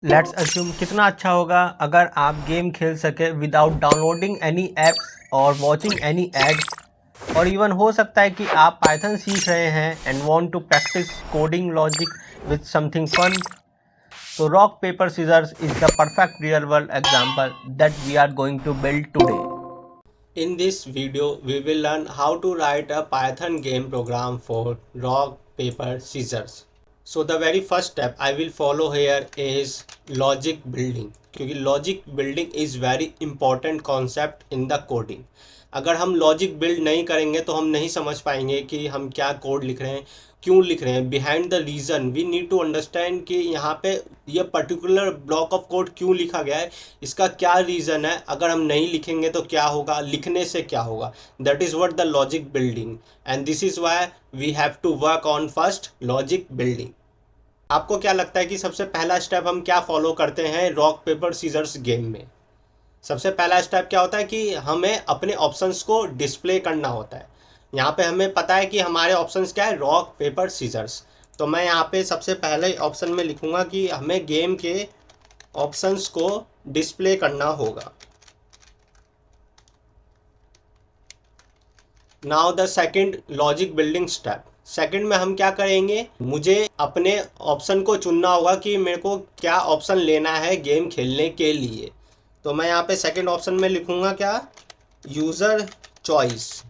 Let's assume कितना अच्छा होगा अगर आप गेम खेल सके विदाउट डाउनलोडिंग एनी एप्स और वॉचिंग एनी एड्स। और इवन हो सकता है कि आप पाइथन सीख रहे हैं and want to practise coding logic with something fun. तो rock paper scissors is the perfect real world example that we are going to build today. In this video, we will learn how to write a Python game program for rock, paper, scissors. So the very first step I will follow here is logic building, क्योंकि logic building is very important concept in the coding. अगर हम logic build नहीं करेंगे तो हम नहीं समझ पाएंगे कि हम क्या कोड लिख रहे हैं, क्यों लिख रहे हैं। Behind the reason we need to understand कि यहाँ पे ये पर्टिकुलर ब्लॉक ऑफ कोड क्यों लिखा गया है, इसका क्या रीज़न है। अगर हम नहीं लिखेंगे तो क्या होगा, लिखने से क्या होगा। That is what the logic building, and this is why we have to work on first logic building. आपको क्या लगता है कि सबसे पहला स्टेप हम क्या फॉलो करते हैं रॉक पेपर सीजर्स गेम में? सबसे पहला स्टेप क्या होता है कि हमें अपने ऑप्शंस को डिस्प्ले करना होता है। यहाँ पे हमें पता है कि हमारे ऑप्शंस क्या है, रॉक पेपर सीजर्स। तो मैं यहाँ पे सबसे पहले ऑप्शन में लिखूँगा कि हमें गेम के ऑप्शंस को डिस्प्ले करना होगा। Now the second logic building step. Second में हम क्या करेंगे, मुझे अपने ऑप्शन को चुनना होगा कि मेरे को क्या ऑप्शन लेना है गेम खेलने के लिए। तो मैं यहाँ पे सेकंड ऑप्शन में लिखूंगा क्या, user choice.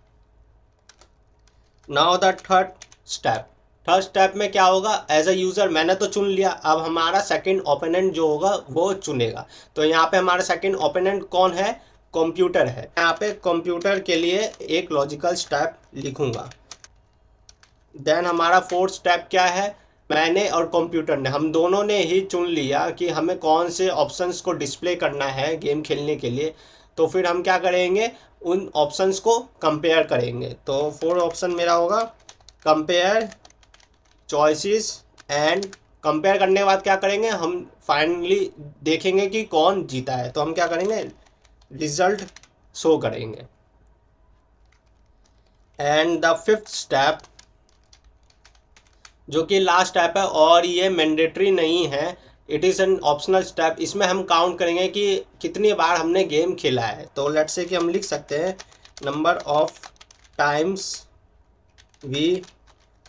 Now the third step में क्या होगा, एज अ यूज़र मैंने तो चुन लिया, अब हमारा सेकंड ओपोनेंट जो होगा वो चुनेगा। तो यहाँ पे हमारा सेकंड ओपोनेंट कौन है, कंप्यूटर है। यहाँ पे कंप्यूटर के लिए एक लॉजिकल स्टेप लिखूंगा। देन हमारा फोर्थ स्टेप क्या है, मैंने और कंप्यूटर ने, हम दोनों ने ही चुन लिया कि हमें कौन से ऑप्शंस को डिस्प्ले करना है गेम खेलने के लिए। तो फिर हम क्या करेंगे, उन ऑप्शंस को कंपेयर करेंगे। तो फोर्थ ऑप्शन मेरा होगा कंपेयर चॉइसेस, एंड कंपेयर करने के बाद क्या करेंगे, हम फाइनली देखेंगे कि कौन जीता है। तो हम क्या करेंगे, रिजल्ट शो करेंगे। एंड द फिफ्थ स्टेप जो कि लास्ट स्टेप है और ये मैंडेटरी नहीं है, it is an optional step. इसमें हम काउंट करेंगे कि कितनी बार हमने गेम खेला है। तो लेट्स से कि हम लिख सकते हैं number of times we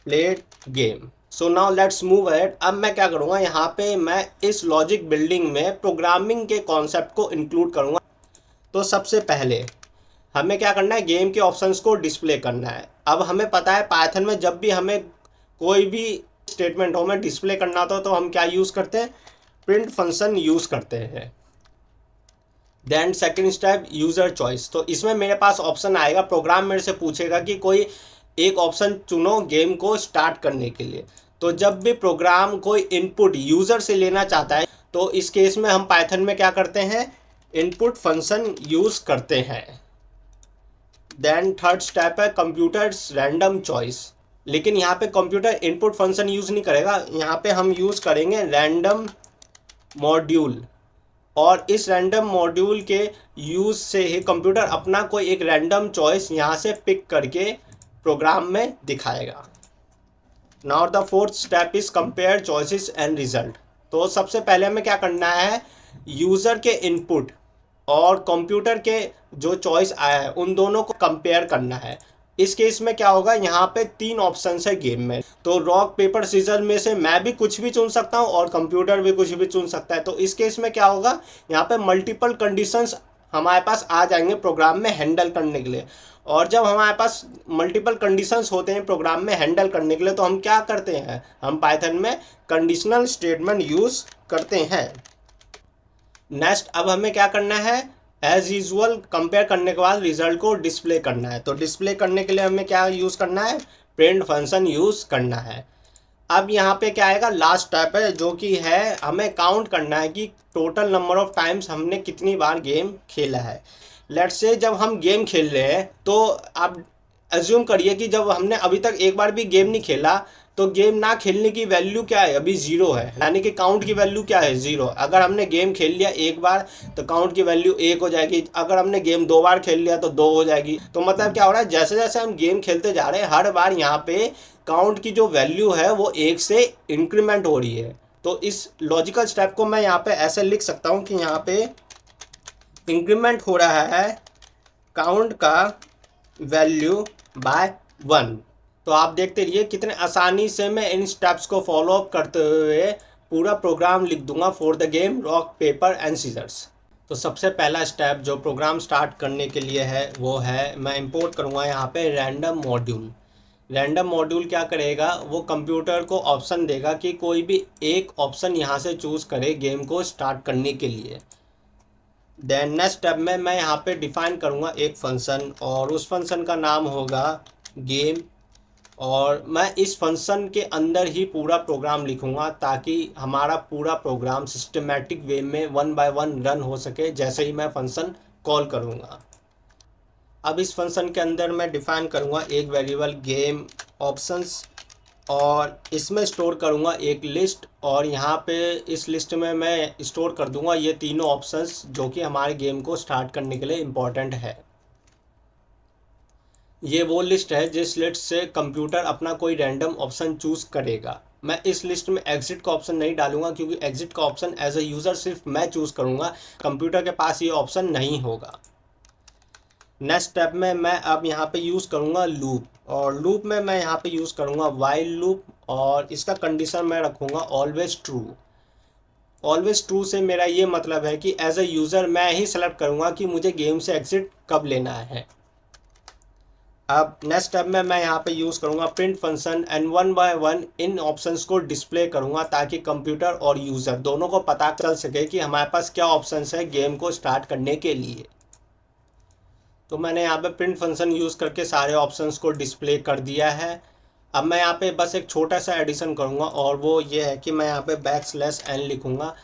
played game. So now let's move ahead. अब मैं क्या करूँगा, यहाँ पे मैं इस लॉजिक बिल्डिंग में प्रोग्रामिंग के कॉन्सेप्ट को इंक्लूड करूँगा। तो सबसे पहले हमें क्या करना है, गेम के ऑप्शंस को डिस्प्ले करना है। अब हमें पता है पाइथन में जब भी हमें कोई भी स्टेटमेंट हो में डिस्प्ले करना था तो हम क्या यूज़ करते हैं, प्रिंट फंक्शन यूज़ करते हैं। Then second step user choice. तो इसमें मेरे पास ऑप्शन आएगा, प्रोग्राम मेरे से पूछेगा कि कोई एक ऑप्शन चुनो गेम को स्टार्ट करने के लिए। तो जब भी प्रोग्राम कोई इनपुट यूज़र से लेना चाहता है तो इस केस में हम पाइथन में क्या करते हैं, इनपुट फंक्शन यूज़ करते हैं। देन थर्ड स्टेप है कंप्यूटर्स रैंडम चॉइस। लेकिन यहाँ पे कंप्यूटर इनपुट फंक्शन यूज़ नहीं करेगा, यहाँ पे हम यूज़ करेंगे रैंडम मॉड्यूल। और इस रैंडम मॉड्यूल के यूज़ से ही कंप्यूटर अपना कोई एक रैंडम चॉइस यहाँ से पिक करके प्रोग्राम में दिखाएगा। Now the fourth step is compare choices and result. तो सबसे पहले हमें क्या करना है, यूज़र के इनपुट और कंप्यूटर के जो चॉइस आया है उन दोनों को कंपेयर करना है। इस केस में क्या होगा, यहाँ पे तीन ऑप्शंस है गेम में। तो रॉक पेपर सीजर में से मैं भी कुछ भी चुन सकता हूँ और कंप्यूटर भी कुछ भी चुन सकता है। तो इस केस में क्या होगा, यहाँ पे मल्टीपल कंडीशंस हमारे पास आ जाएंगे प्रोग्राम में हैंडल करने के लिए। और जब हमारे पास मल्टीपल कंडीशंस होते हैं प्रोग्राम में हैंडल करने के लिए तो हम क्या करते हैं, हम पाइथन में कंडीशनल स्टेटमेंट यूज़ करते हैं। नेक्स्ट अब हमें क्या करना है, एज यूजल कंपेयर करने के बाद रिजल्ट को डिस्प्ले करना है। तो डिस्प्ले करने के लिए हमें क्या यूज़ करना है, प्रिंट फंक्शन यूज़ करना है। अब यहाँ पे क्या आएगा, लास्ट स्टेप है जो कि है हमें काउंट करना है कि टोटल नंबर ऑफ टाइम्स हमने कितनी बार गेम खेला है। लेट्स से जब हम गेम खेल रहे हैं तो आप एज्यूम करिए कि जब हमने अभी तक एक बार भी गेम नहीं खेला तो गेम ना खेलने की वैल्यू क्या है, अभी ज़ीरो है, यानी कि काउंट की वैल्यू क्या है, ज़ीरो। अगर हमने गेम खेल लिया एक बार तो काउंट की वैल्यू एक हो जाएगी, अगर हमने गेम दो बार खेल लिया तो दो हो जाएगी। तो मतलब क्या हो रहा है, जैसे जैसे हम गेम खेलते जा रहे हैं हर बार यहाँ पे काउंट की जो वैल्यू है वो एक से इंक्रीमेंट हो रही है। तो इस लॉजिकल स्टेप को मैं यहाँ पे ऐसे लिख सकता हूँ कि यहाँ पे इंक्रीमेंट हो रहा है काउंट का वैल्यू बाय 1। तो आप देखते रहिए कितने आसानी से मैं इन स्टेप्स को फॉलो अप करते हुए पूरा प्रोग्राम लिख दूंगा for the game rock paper and scissors. तो सबसे पहला स्टेप जो प्रोग्राम स्टार्ट करने के लिए है वो है मैं इंपोर्ट करूंगा यहाँ पे रैंडम मॉड्यूल। रैंडम मॉड्यूल क्या करेगा, वो कंप्यूटर को ऑप्शन देगा कि कोई भी एक ऑप्शन यहाँ से चूज़ करे गेम को स्टार्ट करने के लिए। देन नेक्स्ट स्टेप में मैं यहाँ पे डिफाइन करूँगा एक फंक्शन और उस फंक्शन का नाम होगा गेम, और मैं इस फंक्शन के अंदर ही पूरा प्रोग्राम लिखूँगा ताकि हमारा पूरा प्रोग्राम सिस्टमेटिक वे में 1 बाय 1 रन हो सके जैसे ही मैं फंक्शन कॉल करूँगा। अब इस फंक्शन के अंदर मैं डिफाइन करूँगा एक वेरिएबल गेम ऑप्शंस और इसमें स्टोर करूँगा एक लिस्ट, और यहाँ पे इस लिस्ट में मैं स्टोर कर दूँगा ये तीनों ऑप्शंस जो कि हमारे गेम को स्टार्ट करने के लिए इम्पॉर्टेंट है। ये वो लिस्ट है जिस लिस्ट से कंप्यूटर अपना कोई रैंडम ऑप्शन चूज़ करेगा। मैं इस लिस्ट में एग्जिट का ऑप्शन नहीं डालूंगा क्योंकि एग्जिट का ऑप्शन एज अ यूज़र सिर्फ मैं चूज़ करूँगा, कंप्यूटर के पास ये ऑप्शन नहीं होगा। नेक्स्ट स्टेप में मैं अब यहाँ पे यूज़ करूँगा लूप, और लूप में मैं यहाँ पे यूज़ करूँगा वाइल लूप, और इसका कंडीशन मैं रखूँगा ऑलवेज ट्रू। ऑलवेज ट्रू से मेरा ये मतलब है कि एज अ यूज़र मैं ही सेलेक्ट करूँगा कि मुझे गेम से एग्जिट कब लेना है। अब नेक्स्ट स्टेप में मैं यहाँ पे यूज़ करूँगा प्रिंट फंक्शन एंड 1 बाय 1 इन ऑप्शंस को डिस्प्ले करूँगा ताकि कंप्यूटर और यूज़र दोनों को पता चल सके कि हमारे पास क्या ऑप्शंस है गेम को स्टार्ट करने के लिए। तो मैंने यहाँ पे प्रिंट फंक्शन यूज़ करके सारे ऑप्शंस को डिस्प्ले कर दिया है। अब मैं यहाँ पे बस एक छोटा सा एडिशन करूँगा और वो ये है कि मैं यहाँ पे \n लिखूँगा।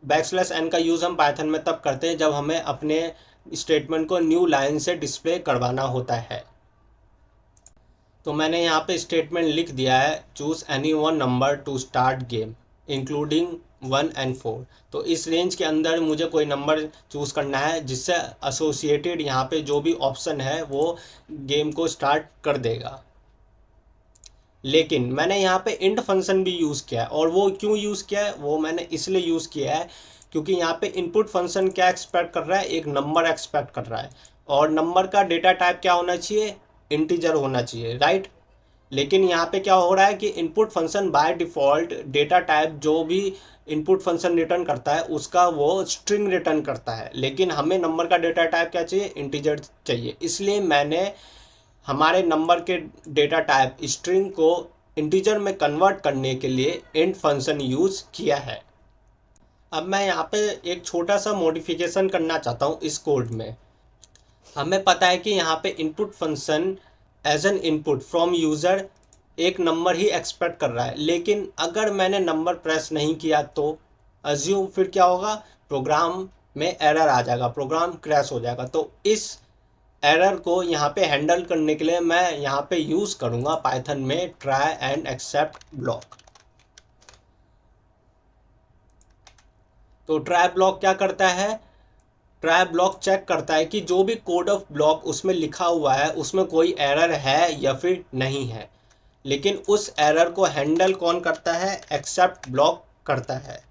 \n का यूज़ हम पाइथन में तब करते हैं जब हमें अपने स्टेटमेंट को न्यू लाइन से डिस्प्ले करवाना होता है। तो मैंने यहाँ पे स्टेटमेंट लिख दिया है choose any one number two start game including 1 and 4। तो इस रेंज के अंदर मुझे कोई नंबर चूज़ करना है जिससे एसोसिएटेड यहाँ पे जो भी ऑप्शन है वो गेम को स्टार्ट कर देगा। लेकिन मैंने यहाँ पे इंट फंक्शन भी यूज़ किया है, और वो क्यों यूज़ किया है वो मैंने इसलिए यूज़ किया है क्योंकि यहाँ पे इनपुट फंक्शन क्या एक्सपेक्ट कर रहा है, एक नंबर एक्सपेक्ट कर रहा है, और नंबर का डेटा टाइप क्या होना चाहिए, इंटीजर होना चाहिए, राइट। लेकिन यहाँ पे क्या हो रहा है कि input function by default data type जो भी इनपुट फंक्शन रिटर्न करता है उसका वो स्ट्रिंग रिटर्न करता है, लेकिन हमें नंबर का डेटा टाइप क्या चाहिए, इंटीजर चाहिए। इसलिए मैंने हमारे नंबर के डेटा टाइप स्ट्रिंग को इंटीजर में कन्वर्ट करने के लिए इंट फंक्शन यूज़ किया है। अब मैं यहाँ पे एक छोटा सा मॉडिफिकेशन करना चाहता हूँ इस कोड में। हमें पता है कि यहाँ पे input function as an input from user एक नंबर ही एक्सपेक्ट कर रहा है, लेकिन अगर मैंने नंबर प्रेस नहीं किया तो अज्यूम फिर क्या होगा, प्रोग्राम में एरर आ जाएगा, प्रोग्राम क्रैश हो जाएगा। तो इस एरर को यहाँ पे हैंडल करने के लिए मैं यहाँ पे यूज़ करूँगा पाइथन में ट्राई एंड एक्सेप्ट ब्लॉक। तो ट्राई ब्लॉक क्या करता है, ट्राई ब्लॉक चेक करता है कि जो भी कोड ऑफ ब्लॉक उसमें लिखा हुआ है उसमें कोई एरर है या फिर नहीं है। लेकिन उस एरर को हैंडल कौन करता है, एक्सेप्ट ब्लॉक करता है।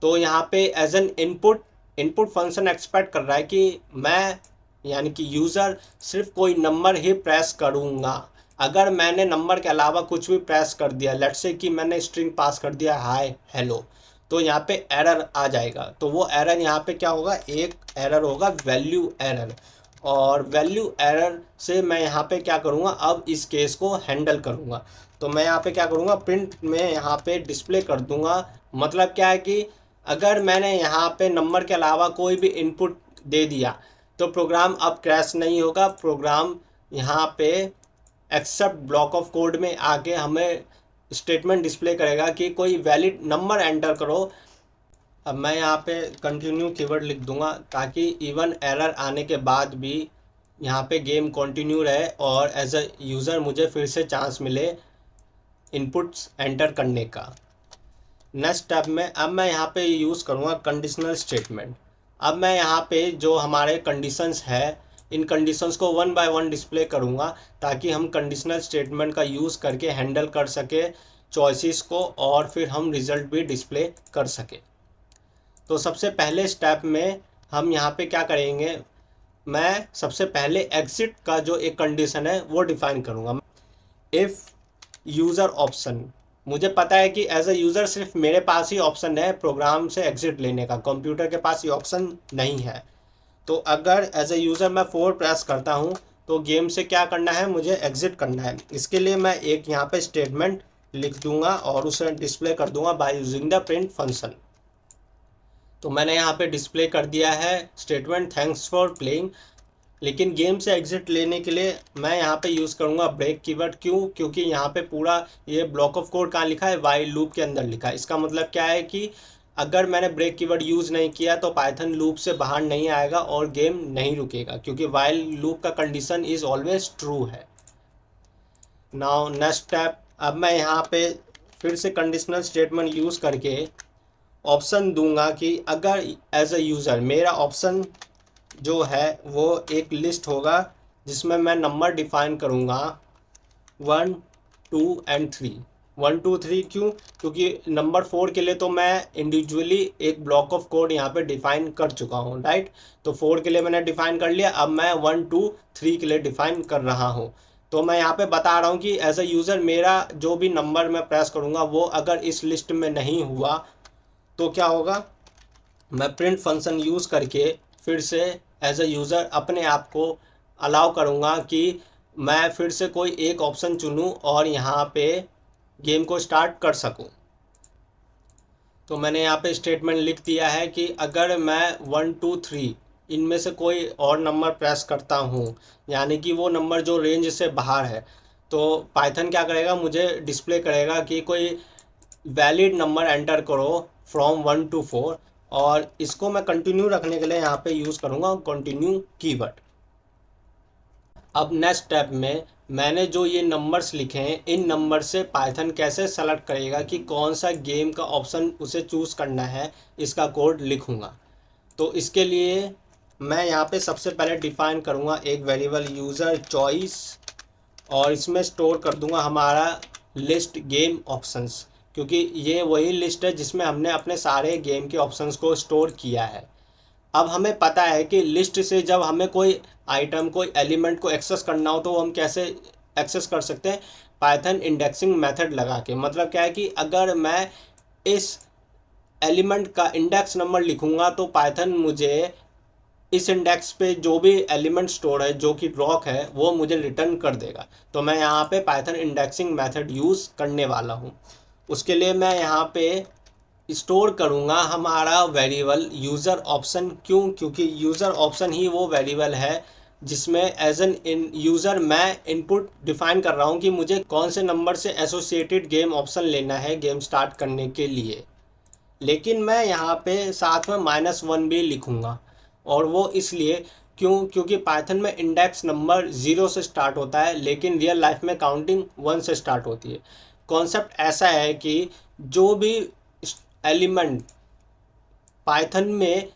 तो यहाँ पे as an input function expect कर रहा है कि मैं यानी कि यूज़र सिर्फ कोई नंबर ही प्रेस करूँगा। अगर मैंने नंबर के अलावा कुछ भी प्रेस कर दिया, लेट्स से कि मैंने स्ट्रिंग पास कर दिया हाय हेलो, तो यहाँ पे एरर आ जाएगा। तो वो एरर यहाँ पे क्या होगा, एक एरर होगा वैल्यू एरर, और वैल्यू एरर से मैं यहाँ पे क्या करूँगा, अब इस केस को हैंडल करूँगा। तो मैं यहाँ पे क्या करूँगा, प्रिंट में यहाँ पे डिस्प्ले कर दूँगा। मतलब क्या है कि अगर मैंने यहाँ पे नंबर के अलावा कोई भी इनपुट दे दिया तो प्रोग्राम अब क्रैश नहीं होगा। प्रोग्राम यहाँ पे एक्सेप्ट ब्लॉक ऑफ कोड में आके हमें स्टेटमेंट डिस्प्ले करेगा कि कोई वैलिड नंबर एंटर करो। अब मैं यहाँ पे कंटिन्यू कीवर्ड लिख दूंगा ताकि इवन एरर आने के बाद भी यहाँ पे गेम कंटिन्यू रहे और एज अ यूज़र मुझे फिर से चांस मिले इनपुट्स एंटर करने का। नेक्स्ट स्टेप में अब मैं यहाँ पे यूज़ करूँगा कंडीशनल स्टेटमेंट। अब मैं यहाँ पे जो हमारे कंडीशंस है इन कंडीशंस को 1 बाय 1 डिस्प्ले करूँगा ताकि हम कंडीशनल स्टेटमेंट का यूज़ करके हैंडल कर सके चॉइसेस को और फिर हम रिज़ल्ट भी डिस्प्ले कर सके। तो सबसे पहले स्टेप में हम यहाँ पे क्या करेंगे, मैं सबसे पहले एग्जिट का जो एक कंडीशन है वो डिफाइन करूँगा। इफ़ यूज़र ऑप्शन, मुझे पता है कि एज अ यूज़र सिर्फ मेरे पास ही ऑप्शन है प्रोग्राम से एग्जिट लेने का, कंप्यूटर के पास ये ऑप्शन नहीं है। तो अगर एज अ यूज़र मैं 4 प्रेस करता हूँ तो गेम से क्या करना है, मुझे एग्जिट करना है। इसके लिए मैं एक यहाँ पे स्टेटमेंट लिख दूंगा और उसे डिस्प्ले कर दूंगा by using the print function. तो मैंने यहाँ पे डिस्प्ले कर दिया है स्टेटमेंट थैंक्स फॉर प्लेइंग। लेकिन गेम से एग्जिट लेने के लिए मैं यहाँ पे यूज़ करूँगा ब्रेक कीवर्ड। क्यों? क्योंकि यहाँ पे पूरा ये ब्लॉक ऑफ कोड कहाँ लिखा है, वाइल लूप के अंदर लिखा है। इसका मतलब क्या है कि अगर मैंने ब्रेक कीवर्ड यूज़ नहीं किया तो पाइथन लूप से बाहर नहीं आएगा और गेम नहीं रुकेगा, क्योंकि वाइल लूप का कंडीशन इज़ ऑलवेज ट्रू है। नाउ नेक्स्ट स्टेप, अब मैं यहाँ पे फिर से कंडीशनल स्टेटमेंट यूज़ करके ऑप्शन दूंगा कि अगर एज अ यूज़र मेरा ऑप्शन जो है वो एक लिस्ट होगा जिसमें मैं नंबर डिफाइन करूँगा 1 2 एंड 3। 1 2 3 क्यों? क्योंकि नंबर 4 के लिए तो मैं इंडिविजुअली एक ब्लॉक ऑफ कोड यहाँ पे डिफाइन कर चुका हूँ, राइट। तो 4 के लिए मैंने डिफाइन कर लिया, अब मैं 1 2 3 के लिए डिफाइन कर रहा हूँ। तो मैं यहाँ पे बता रहा हूँ कि एज अ यूज़र मेरा जो भी नंबर मैं प्रेस करूँगा वो अगर इस लिस्ट में नहीं हुआ तो क्या होगा, मैं प्रिंट फंक्शन यूज़ करके फिर से एज अ यूज़र अपने आप को अलाउ करूँगा कि मैं फिर से कोई एक ऑप्शन चुनूँ और यहाँ पे गेम को स्टार्ट कर सकूँ। तो मैंने यहाँ पे स्टेटमेंट लिख दिया है कि अगर मैं 1 2 3 इनमें से कोई और नंबर प्रेस करता हूँ, यानी कि वो नंबर जो रेंज से बाहर है, तो पाइथन क्या करेगा, मुझे डिस्प्ले करेगा कि कोई वैलिड नंबर एंटर करो फ्रॉम 1 to 4। और इसको मैं कंटिन्यू रखने के लिए यहाँ पे यूज़ करूँगा कंटिन्यू कीवर्ड। अब नेक्स्ट स्टेप में मैंने जो ये नंबर्स लिखे हैं, इन नंबर से पाइथन कैसे सेलेक्ट करेगा कि कौन सा गेम का ऑप्शन उसे चूज़ करना है, इसका कोड लिखूँगा। तो इसके लिए मैं यहाँ पे सबसे पहले डिफाइन करूँगा एक वेरिएबल यूज़र चॉइस और इसमें स्टोर कर दूँगा हमारा लिस्ट गेम ऑप्शंस, क्योंकि ये वही लिस्ट है जिसमें हमने अपने सारे गेम के ऑप्शंस को स्टोर किया है। अब हमें पता है कि लिस्ट से जब हमें कोई आइटम, कोई एलिमेंट को एक्सेस करना हो तो हम कैसे एक्सेस कर सकते हैं, पाइथन इंडेक्सिंग मेथड लगा के। मतलब क्या है कि अगर मैं इस एलिमेंट का इंडेक्स नंबर लिखूंगा तो पाइथन मुझे इस इंडेक्स पे जो भी एलिमेंट स्टोर है, जो कि रॉक है, वो मुझे रिटर्न कर देगा। तो मैं यहाँ पे पाइथन इंडेक्सिंग मेथड यूज़ करने वाला हूँ। उसके लिए मैं यहाँ पे स्टोर करूँगा हमारा वेरिएबल यूज़र ऑप्शन। क्यों? क्योंकि यूज़र ऑप्शन ही वो वेरिएबल है जिसमें एज एन इन यूज़र मैं इनपुट डिफाइन कर रहा हूँ कि मुझे कौन से नंबर से एसोसिएटेड गेम ऑप्शन लेना है गेम स्टार्ट करने के लिए। लेकिन मैं यहाँ पे साथ में -1 भी लिखूँगा, और वो इसलिए क्यों? क्योंकि पाइथन में इंडेक्स नंबर 0 से स्टार्ट होता है लेकिन रियल लाइफ में काउंटिंग 1 से स्टार्ट होती है। कॉन्सेप्ट ऐसा है कि जो भी एलिमेंट पाइथन में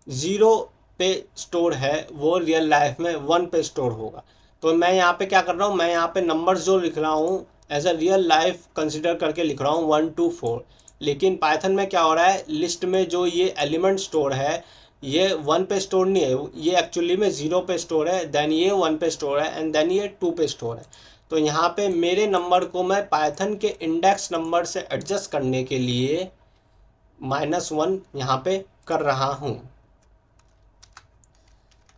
0 पे स्टोर है वो रियल लाइफ में 1 पे स्टोर होगा। तो मैं यहाँ पे क्या कर रहा हूँ, मैं यहाँ पे नंबर्स जो लिख रहा हूँ as a real life consider करके लिख रहा हूँ 1 2 4। लेकिन पाइथन में क्या हो रहा है, लिस्ट में जो ये एलिमेंट स्टोर है ये 1 पे स्टोर नहीं है, ये एक्चुअली में 0 पे स्टोर है, देन ये 1 पे स्टोर है एंड देन ये 2 पे स्टोर है। तो यहाँ पे मेरे नंबर को मैं पाइथन के इंडेक्स नंबर से एडजस्ट करने के लिए -1 यहाँ पे कर रहा हूँ।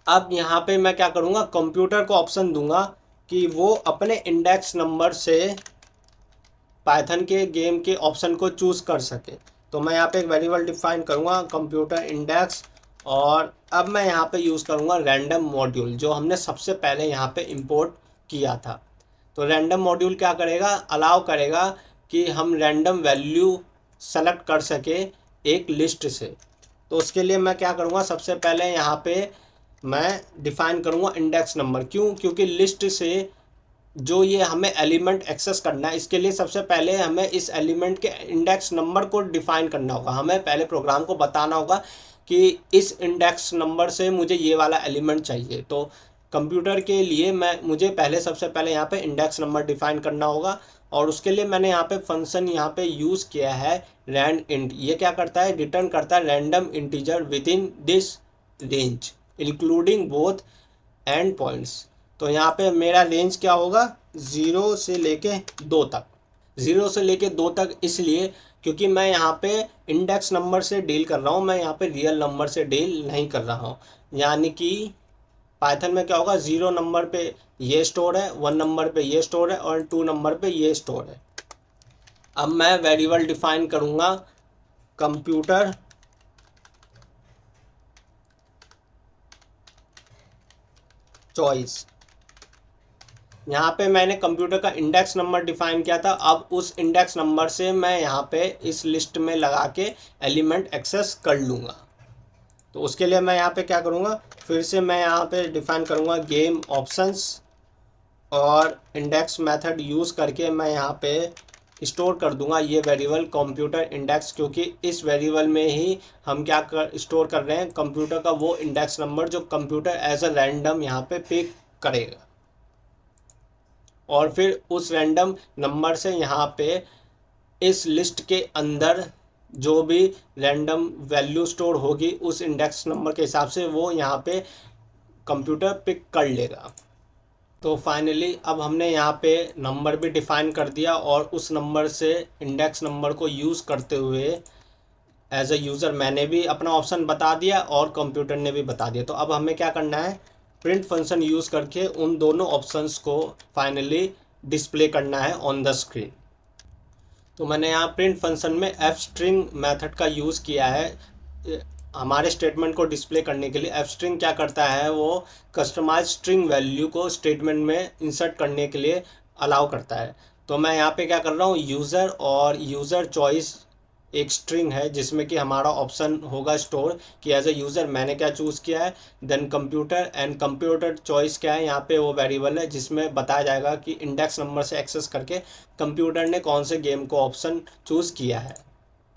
अब यहाँ पे मैं क्या करूँगा, कंप्यूटर को ऑप्शन दूंगा कि वो अपने इंडेक्स नंबर से पाइथन के गेम के ऑप्शन को चूज़ कर सके। तो मैं यहाँ पे एक वेरिएबल डिफाइन करूँगा कंप्यूटर इंडेक्स, और अब मैं यहाँ पे यूज़ करूँगा रैंडम मॉड्यूल जो हमने सबसे पहले यहाँ पे इंपोर्ट किया था। तो रैंडम मॉड्यूल क्या करेगा, अलाउ करेगा कि हम रैंडम वैल्यू सेलेक्ट कर सके एक लिस्ट से। तो उसके लिए मैं क्या करूँगा, सबसे पहले यहाँ पे मैं डिफ़ाइन करूँगा इंडेक्स नंबर। क्यों? क्योंकि लिस्ट से जो ये हमें एलिमेंट एक्सेस करना है, इसके लिए सबसे पहले हमें इस एलिमेंट के इंडेक्स नंबर को डिफ़ाइन करना होगा। हमें पहले प्रोग्राम को बताना होगा कि इस इंडेक्स नंबर से मुझे ये वाला एलिमेंट चाहिए। तो कंप्यूटर के लिए मुझे सबसे पहले यहाँ पे इंडेक्स नंबर डिफ़ाइन करना होगा और उसके लिए मैंने यहाँ पे फंक्शन यहाँ पे यूज़ किया है रैंड इंट। ये क्या करता है, रिटर्न करता है random integer with in this range including both and points. तो यहाँ पे मेरा रेंज क्या होगा, 0 से लेके 2 तक। 0 से लेके 2 तक इसलिए क्योंकि मैं यहाँ पे इंडेक्स नंबर से डील कर रहा हूँ, मैं यहाँ पे रियल नंबर से डील नहीं कर रहा हूँ। यानी कि पाइथन में क्या होगा, 0 नंबर पे ये स्टोर है, 1 नंबर पे ये स्टोर है और 2 नंबर पे ये स्टोर है। अब मैं वेरिएबल डिफाइन करूँगा कंप्यूटर चॉइस। यहाँ पे मैंने कंप्यूटर का इंडेक्स नंबर डिफाइन किया था, अब उस इंडेक्स नंबर से मैं यहाँ पे इस लिस्ट में लगा के एलिमेंट एक्सेस कर लूँगा। तो उसके लिए मैं यहाँ पे क्या करूँगा, फिर से मैं यहाँ पे डिफाइन करूँगा गेम ऑप्शंस और इंडेक्स मेथड यूज़ करके मैं यहाँ पे स्टोर कर दूंगा ये वेरिएबल कंप्यूटर इंडेक्स, क्योंकि इस वेरिएबल में ही हम क्या स्टोर कर रहे हैं, कंप्यूटर का वो इंडेक्स नंबर जो कंप्यूटर एज अ रैंडम यहाँ पे पिक करेगा। और फिर उस रैंडम नंबर से यहाँ पे इस लिस्ट के अंदर जो भी रैंडम वैल्यू स्टोर होगी उस इंडेक्स नंबर के हिसाब से वो यहाँ पे कंप्यूटर पिक कर लेगा। तो फाइनली अब हमने यहाँ पे नंबर भी डिफाइन कर दिया और उस नंबर से इंडेक्स नंबर को यूज़ करते हुए एज अ यूज़र मैंने भी अपना ऑप्शन बता दिया और कंप्यूटर ने भी बता दिया। तो अब हमें क्या करना है, प्रिंट फंक्शन यूज़ करके उन दोनों ऑप्शंस को फाइनली डिस्प्ले करना है ऑन द स्क्रीन। तो मैंने यहाँ प्रिंट फंक्शन में एफ स्ट्रिंग मेथड का यूज़ किया है हमारे स्टेटमेंट को डिस्प्ले करने के लिए। एफ स्ट्रिंग क्या करता है, वो कस्टमाइज स्ट्रिंग वैल्यू को स्टेटमेंट में इंसर्ट करने के लिए अलाउ करता है। तो मैं यहाँ पे क्या कर रहा हूँ, यूज़र और यूज़र चॉइस एक स्ट्रिंग है जिसमें कि हमारा ऑप्शन होगा स्टोर कि एज ए यूज़र मैंने क्या चूज़ किया है। Then computer and computer choice क्या है, यहाँ पे वो वेरिएबल है जिसमें बताया जाएगा कि इंडेक्स नंबर से एक्सेस करके कंप्यूटर ने कौन से गेम को ऑप्शन चूज़ किया है।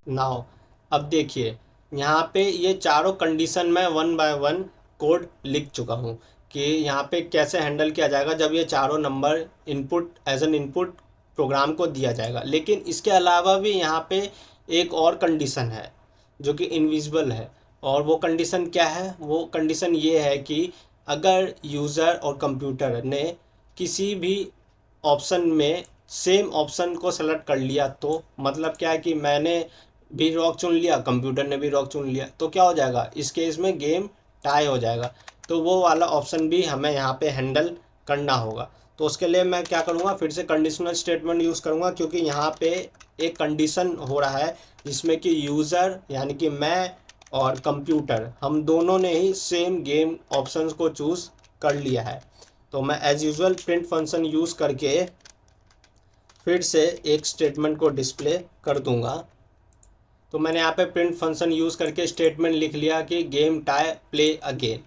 नाउ अब देखिए यहाँ पे ये चारों कंडीशन में 1 बाय 1 कोड लिख चुका हूँ कि यहाँ पे कैसे हैंडल किया जाएगा जब ये चारों number input as an input program को दिया जाएगा। लेकिन इसके अलावा भी यहाँ पे एक और कंडीशन है जो कि इनविजिबल है। और वो कंडीशन क्या है, वो कंडीशन ये है कि अगर यूज़र और कंप्यूटर ने किसी भी ऑप्शन में सेम ऑप्शन को सेलेक्ट कर लिया, तो मतलब क्या है कि मैंने भी रॉक चुन लिया, कंप्यूटर ने भी रॉक चुन लिया, तो क्या हो जाएगा, इस केस में गेम टाई हो जाएगा। तो वो वाला ऑप्शन भी हमें यहाँ पे हैंडल करना होगा। तो उसके लिए मैं क्या करूँगा, फिर से कंडीशनल स्टेटमेंट यूज़ करूँगा, क्योंकि यहाँ पे एक कंडीशन हो रहा है जिसमें कि यूज़र यानी कि मैं और कंप्यूटर हम दोनों ने ही सेम गेम ऑप्शंस को चूज़ कर लिया है। तो मैं as usual print function use करके फिर से एक स्टेटमेंट को डिस्प्ले कर दूंगा। तो मैंने यहाँ पे प्रिंट फंक्शन यूज़ करके स्टेटमेंट लिख लिया कि गेम टाई प्ले अगेन।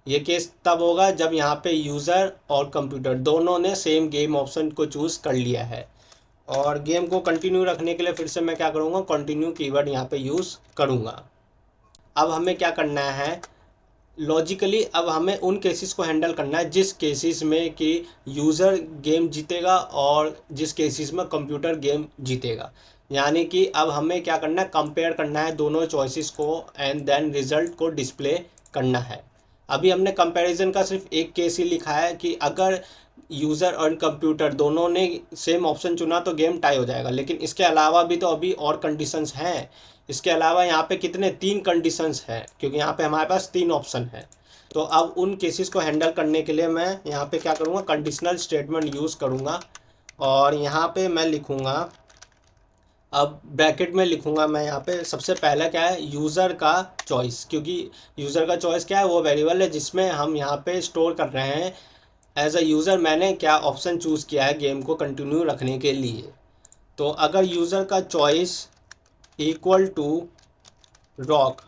ये केस तब होगा जब यहाँ पे यूज़र और कंप्यूटर दोनों ने सेम गेम ऑप्शन को चूज़ कर लिया है। और गेम को कंटिन्यू रखने के लिए फिर से मैं क्या करूँगा, कंटिन्यू कीवर्ड यहाँ पे यूज़ करूँगा। अब हमें क्या करना है, लॉजिकली अब हमें उन केसेस को हैंडल करना है जिस केसेस में कि यूज़र गेम जीतेगा और जिस केसेस में कंप्यूटर गेम जीतेगा। यानी कि अब हमें क्या करना है, कंपेयर करना है दोनों चॉइसेस को एंड देन रिजल्ट को डिस्प्ले करना है। अभी हमने कंपैरिजन का सिर्फ एक केस ही लिखा है कि अगर यूज़र और कंप्यूटर दोनों ने सेम ऑप्शन चुना तो गेम टाई हो जाएगा। लेकिन इसके अलावा भी तो अभी और कंडीशंस हैं। इसके अलावा यहाँ पे कितने 3 कंडीशंस हैं, क्योंकि यहाँ पे हमारे पास 3 ऑप्शन है। तो अब उन केसेस को हैंडल करने के लिए मैं यहाँ पे क्या करूँगा, कंडीशनल स्टेटमेंट यूज़ करूँगा। और यहाँ पे मैं लिखूँगा, अब ब्रैकेट में लिखूँगा मैं यहाँ पे सबसे पहला क्या है, यूज़र का चॉइस, क्योंकि यूज़र का चॉइस क्या है, वो वेरिएबल है जिसमें हम यहाँ पे स्टोर कर रहे हैं एज अ यूज़र मैंने क्या ऑप्शन चूज़ किया है गेम को कंटिन्यू रखने के लिए। तो अगर यूज़र का चॉइस इक्वल टू रॉक,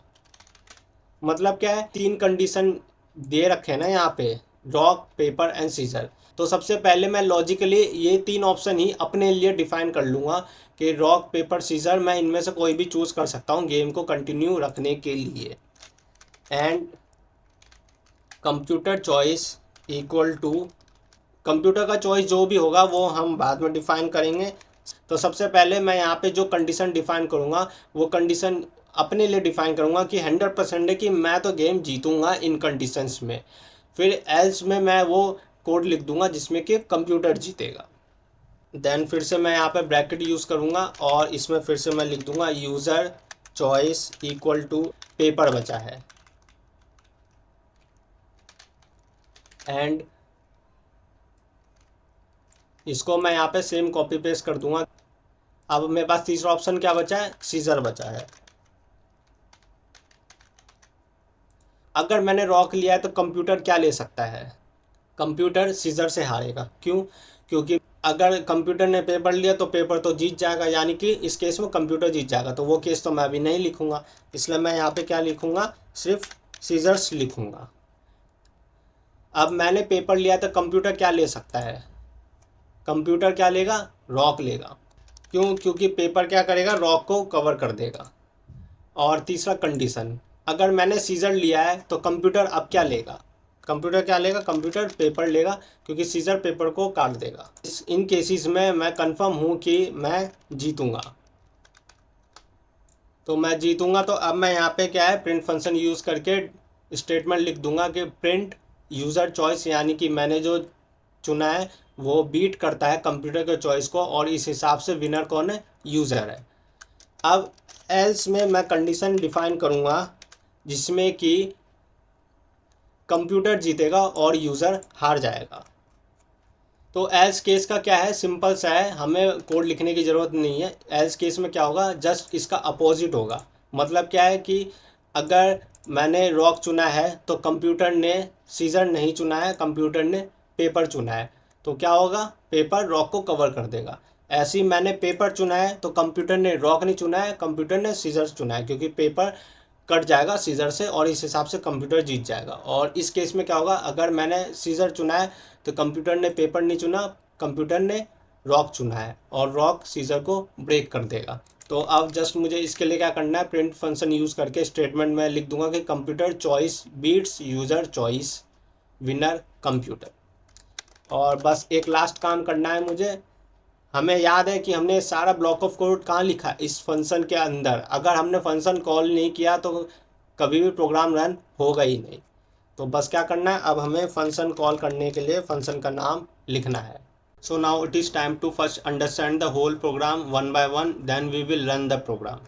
मतलब क्या है, 3 कंडीशन दे रखे हैं ना यहाँ पे, रॉक पेपर एंड सीजर। तो सबसे पहले मैं लॉजिकली ये 3 ऑप्शन ही अपने लिए डिफाइन कर लूँगा कि रॉक पेपर सीजर मैं इनमें से कोई भी चूज़ कर सकता हूँ गेम को कंटिन्यू रखने के लिए। And computer choice equal to, computer का चॉइस जो भी होगा वो हम बाद में डिफाइन करेंगे। तो सबसे पहले मैं यहाँ पे जो कंडीशन डिफाइन करूँगा वो कंडीशन अपने लिए डिफाइन करूँगा कि 100% है कि मैं तो गेम जीतूँगा इन कंडीशंस में। फिर एल्स में मैं वो कोड लिख दूँगा जिसमें कि कंप्यूटर जीतेगा। देन फिर से मैं यहाँ पे ब्रैकेट यूज़ करूँगा और इसमें फिर से मैं लिख दूँगा user choice equal to paper बचा है एंड इसको मैं यहाँ पे सेम कॉपी पेस्ट कर दूंगा। अब मेरे पास तीसरा ऑप्शन क्या बचा है, सीजर बचा है। अगर मैंने रॉक लिया है तो कंप्यूटर क्या ले सकता है, कंप्यूटर सीजर से हारेगा। क्यों? क्योंकि अगर कंप्यूटर ने पेपर लिया तो पेपर तो जीत जाएगा, यानी कि इस केस में कंप्यूटर जीत जाएगा। तो वो केस तो मैं अभी नहीं लिखूंगा, इसलिए मैं यहाँ पे क्या लिखूंगा, सिर्फ सीजर्स लिखूंगा। अब मैंने पेपर लिया तो कंप्यूटर क्या ले सकता है, कंप्यूटर क्या लेगा, रॉक लेगा। क्यों? क्योंकि पेपर क्या करेगा, रॉक को कवर कर देगा। और तीसरा कंडीशन, अगर मैंने सीजर लिया है तो कंप्यूटर अब क्या लेगा, कंप्यूटर क्या लेगा, कंप्यूटर पेपर लेगा, क्योंकि सीजर पेपर को काट देगा। इन केसेस में मैं कंफर्म हूँ कि मैं जीतूंगा। तो मैं जीतूंगा तो अब मैं यहाँ पे क्या है, प्रिंट फंक्शन यूज़ करके स्टेटमेंट लिख दूंगा कि प्रिंट यूज़र चॉइस, यानी कि मैंने जो चुना है वो बीट करता है कंप्यूटर के चॉइस को, और इस हिसाब से विनर कौन है, यूज़र है। अब एल्स में मैं कंडीशन डिफाइन करूँगा जिसमें कि कंप्यूटर जीतेगा और यूज़र हार जाएगा। तो एल्स केस का क्या है, सिंपल सा है, हमें कोड लिखने की ज़रूरत नहीं है। एल्स केस में क्या होगा, जस्ट इसका अपोजिट होगा। मतलब क्या है कि अगर मैंने रॉक चुना है तो कंप्यूटर ने सीजर नहीं चुना है, कंप्यूटर ने पेपर चुना है, तो क्या होगा, पेपर रॉक को कवर कर देगा। ऐसे ही मैंने पेपर चुना है तो कंप्यूटर ने रॉक नहीं चुना है, कंप्यूटर ने सीजर चुना है, क्योंकि पेपर कट जाएगा सीजर से और इस हिसाब से कंप्यूटर जीत जाएगा। और इस केस में क्या होगा, अगर मैंने सीजर चुना है तो कंप्यूटर ने पेपर नहीं चुना, कंप्यूटर ने रॉक चुना है और रॉक सीजर को ब्रेक कर देगा। तो अब जस्ट मुझे इसके लिए क्या करना है, प्रिंट फंक्शन यूज़ करके स्टेटमेंट में लिख दूंगा कि computer choice beats user choice, winner computer. और बस एक लास्ट काम करना है मुझे। हमें याद है कि हमने सारा ब्लॉक ऑफ कोड कहाँ लिखा, इस फंक्शन के अंदर। अगर हमने फंक्शन कॉल नहीं किया तो कभी भी प्रोग्राम रन होगा ही नहीं। तो बस क्या करना है, अब हमें फंक्शन कॉल करने के लिए फंक्शन का नाम लिखना है। So now it is time to first understand the whole program one by one, then we will run the program.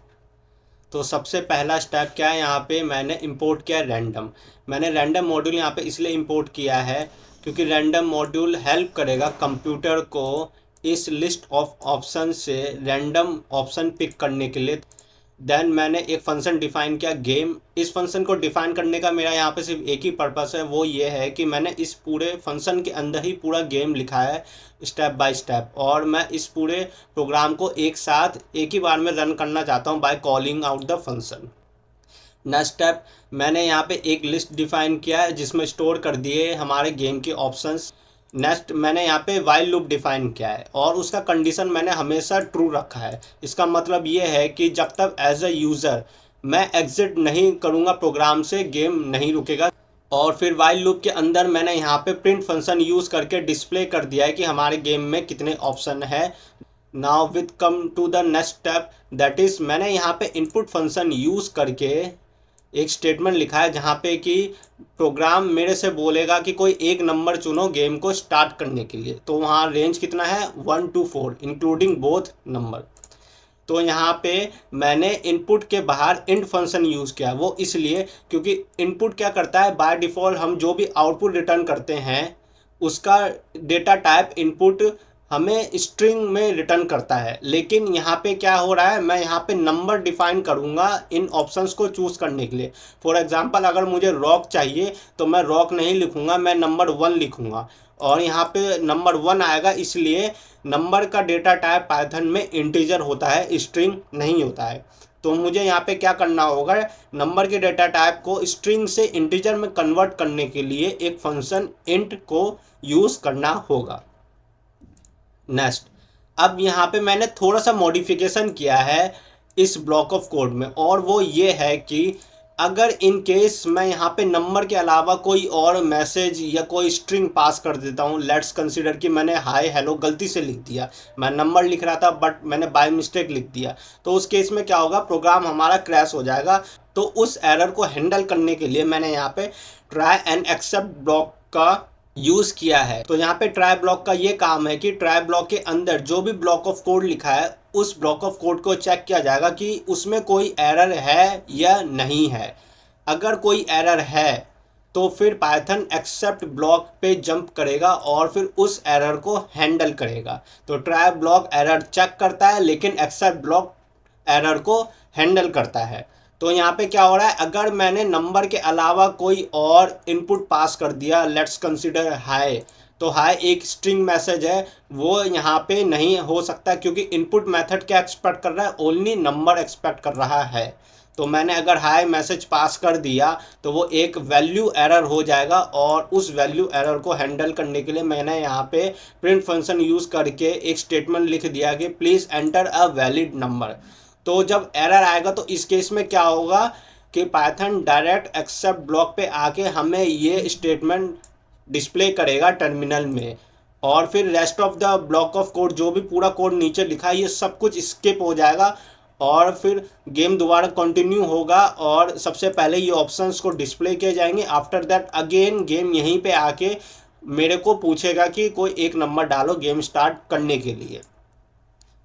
तो सबसे पहला स्टेप क्या है, यहाँ पे मैंने इंपोर्ट किया रैंडम। मैंने रैंडम मॉड्यूल यहाँ पे इसलिए इंपोर्ट किया है क्योंकि रैंडम मॉड्यूल हेल्प करेगा कंप्यूटर को इस लिस्ट ऑफ ऑप्शन से रैंडम ऑप्शन पिक करने के लिए। देन मैंने एक फंक्शन डिफाइन किया गेम। इस फंक्शन को डिफाइन करने का मेरा यहाँ पे सिर्फ एक ही पर्पस है, वो ये है कि मैंने इस पूरे फंक्शन के अंदर ही पूरा गेम लिखा है स्टेप बाय स्टेप, और मैं इस पूरे प्रोग्राम को एक साथ एक ही बार में रन करना चाहता हूँ by calling out the function. Next step, मैंने यहाँ पे एक लिस्ट डिफाइन किया है जिसमें स्टोर कर दिए हमारे गेम के ऑप्शंस। नेक्स्ट मैंने यहाँ पे वाइल लूप डिफाइन किया है और उसका कंडीशन मैंने हमेशा ट्रू रखा है। इसका मतलब ये है कि जब तक एज अ यूज़र मैं एग्जिट नहीं करूँगा प्रोग्राम से, गेम नहीं रुकेगा। और फिर वाइल लूप के अंदर मैंने यहाँ पे प्रिंट फंक्शन यूज़ करके डिस्प्ले कर दिया है कि हमारे गेम में कितने ऑप्शन है। Now with come to the next step, that is मैंने यहाँ पे इनपुट फंक्शन यूज़ करके एक स्टेटमेंट लिखा है जहाँ पे कि प्रोग्राम मेरे से बोलेगा कि कोई एक नंबर चुनो गेम को स्टार्ट करने के लिए। तो वहाँ रेंज कितना है, 1 to 4 इंक्लूडिंग बोथ नंबर। तो यहाँ पे मैंने इनपुट के बाहर इंट फंक्शन यूज़ किया, वो इसलिए क्योंकि इनपुट क्या करता है, बाय डिफ़ॉल्ट हम जो भी आउटपुट रिटर्न करते हैं उसका डेटा टाइप इनपुट हमें स्ट्रिंग में रिटर्न करता है। लेकिन यहाँ पे क्या हो रहा है, मैं यहाँ पे नंबर डिफाइन करूँगा इन ऑप्शंस को चूज़ करने के लिए। फॉर एग्जांपल अगर मुझे रॉक चाहिए तो मैं रॉक नहीं लिखूँगा, मैं नंबर 1 लिखूँगा और यहाँ पे नंबर 1 आएगा, इसलिए नंबर का डेटा टाइप पाइथन में इंटीजर होता है, स्ट्रिंग नहीं होता है। तो मुझे यहाँ पे क्या करना होगा, नंबर के डेटा टाइप को स्ट्रिंग से इंटीजर में कन्वर्ट करने के लिए एक फंक्शन इंट को यूज़ करना होगा। नेक्स्ट, अब यहाँ पे मैंने थोड़ा सा मॉडिफिकेशन किया है इस ब्लॉक ऑफ कोड में, और वो ये है कि अगर इन केस मैं यहाँ पे नंबर के अलावा कोई और मैसेज या कोई स्ट्रिंग पास कर देता हूँ, लेट्स कंसीडर कि मैंने हाय हेलो गलती से लिख दिया, मैं नंबर लिख रहा था बट मैंने बाय मिस्टेक लिख दिया, तो उस केस में क्या होगा, प्रोग्राम हमारा क्रैश हो जाएगा। तो उस एरर को हैंडल करने के लिए मैंने यहाँ पे ट्राई एंड एक्सेप्ट ब्लॉक का यूज़ किया है। तो यहाँ पे ट्राई ब्लॉक का ये काम है कि ट्राई ब्लॉक के अंदर जो भी ब्लॉक ऑफ कोड लिखा है उस ब्लॉक ऑफ कोड को चेक किया जाएगा कि उसमें कोई एरर है या नहीं है। अगर कोई एरर है तो फिर पाइथन एक्सेप्ट ब्लॉक पे जंप करेगा और फिर उस एरर को हैंडल करेगा। तो ट्राई ब्लॉक एरर चेक करता है लेकिन एक्सेप्ट ब्लॉक एरर को हैंडल करता है। तो यहाँ पे क्या हो रहा है, अगर मैंने नंबर के अलावा कोई और इनपुट पास कर दिया, लेट्स कंसीडर हाय, तो हाय एक स्ट्रिंग मैसेज है, वो यहाँ पे नहीं हो सकता क्योंकि इनपुट मेथड क्या एक्सपेक्ट कर रहा है, ओनली नंबर एक्सपेक्ट कर रहा है। तो मैंने अगर हाय मैसेज पास कर दिया तो वो एक वैल्यू एरर हो जाएगा और उस वैल्यू एरर को हैंडल करने के लिए मैंने यहाँ पे प्रिंट फंक्शन यूज़ करके एक स्टेटमेंट लिख दिया कि please enter a valid number. तो जब एरर आएगा तो इस केस में क्या होगा कि पाइथन डायरेक्ट एक्सेप्ट ब्लॉक पे आके हमें ये स्टेटमेंट डिस्प्ले करेगा टर्मिनल में, और फिर rest of the block of code जो भी पूरा कोड नीचे लिखा है ये सब कुछ स्किप हो जाएगा और फिर गेम दोबारा कंटिन्यू होगा और सबसे पहले ये ऑप्शंस को डिस्प्ले किए जाएंगे। आफ्टर दैट अगेन गेम यहीं पे आके मेरे को पूछेगा कि कोई एक नंबर डालो गेम स्टार्ट करने के लिए।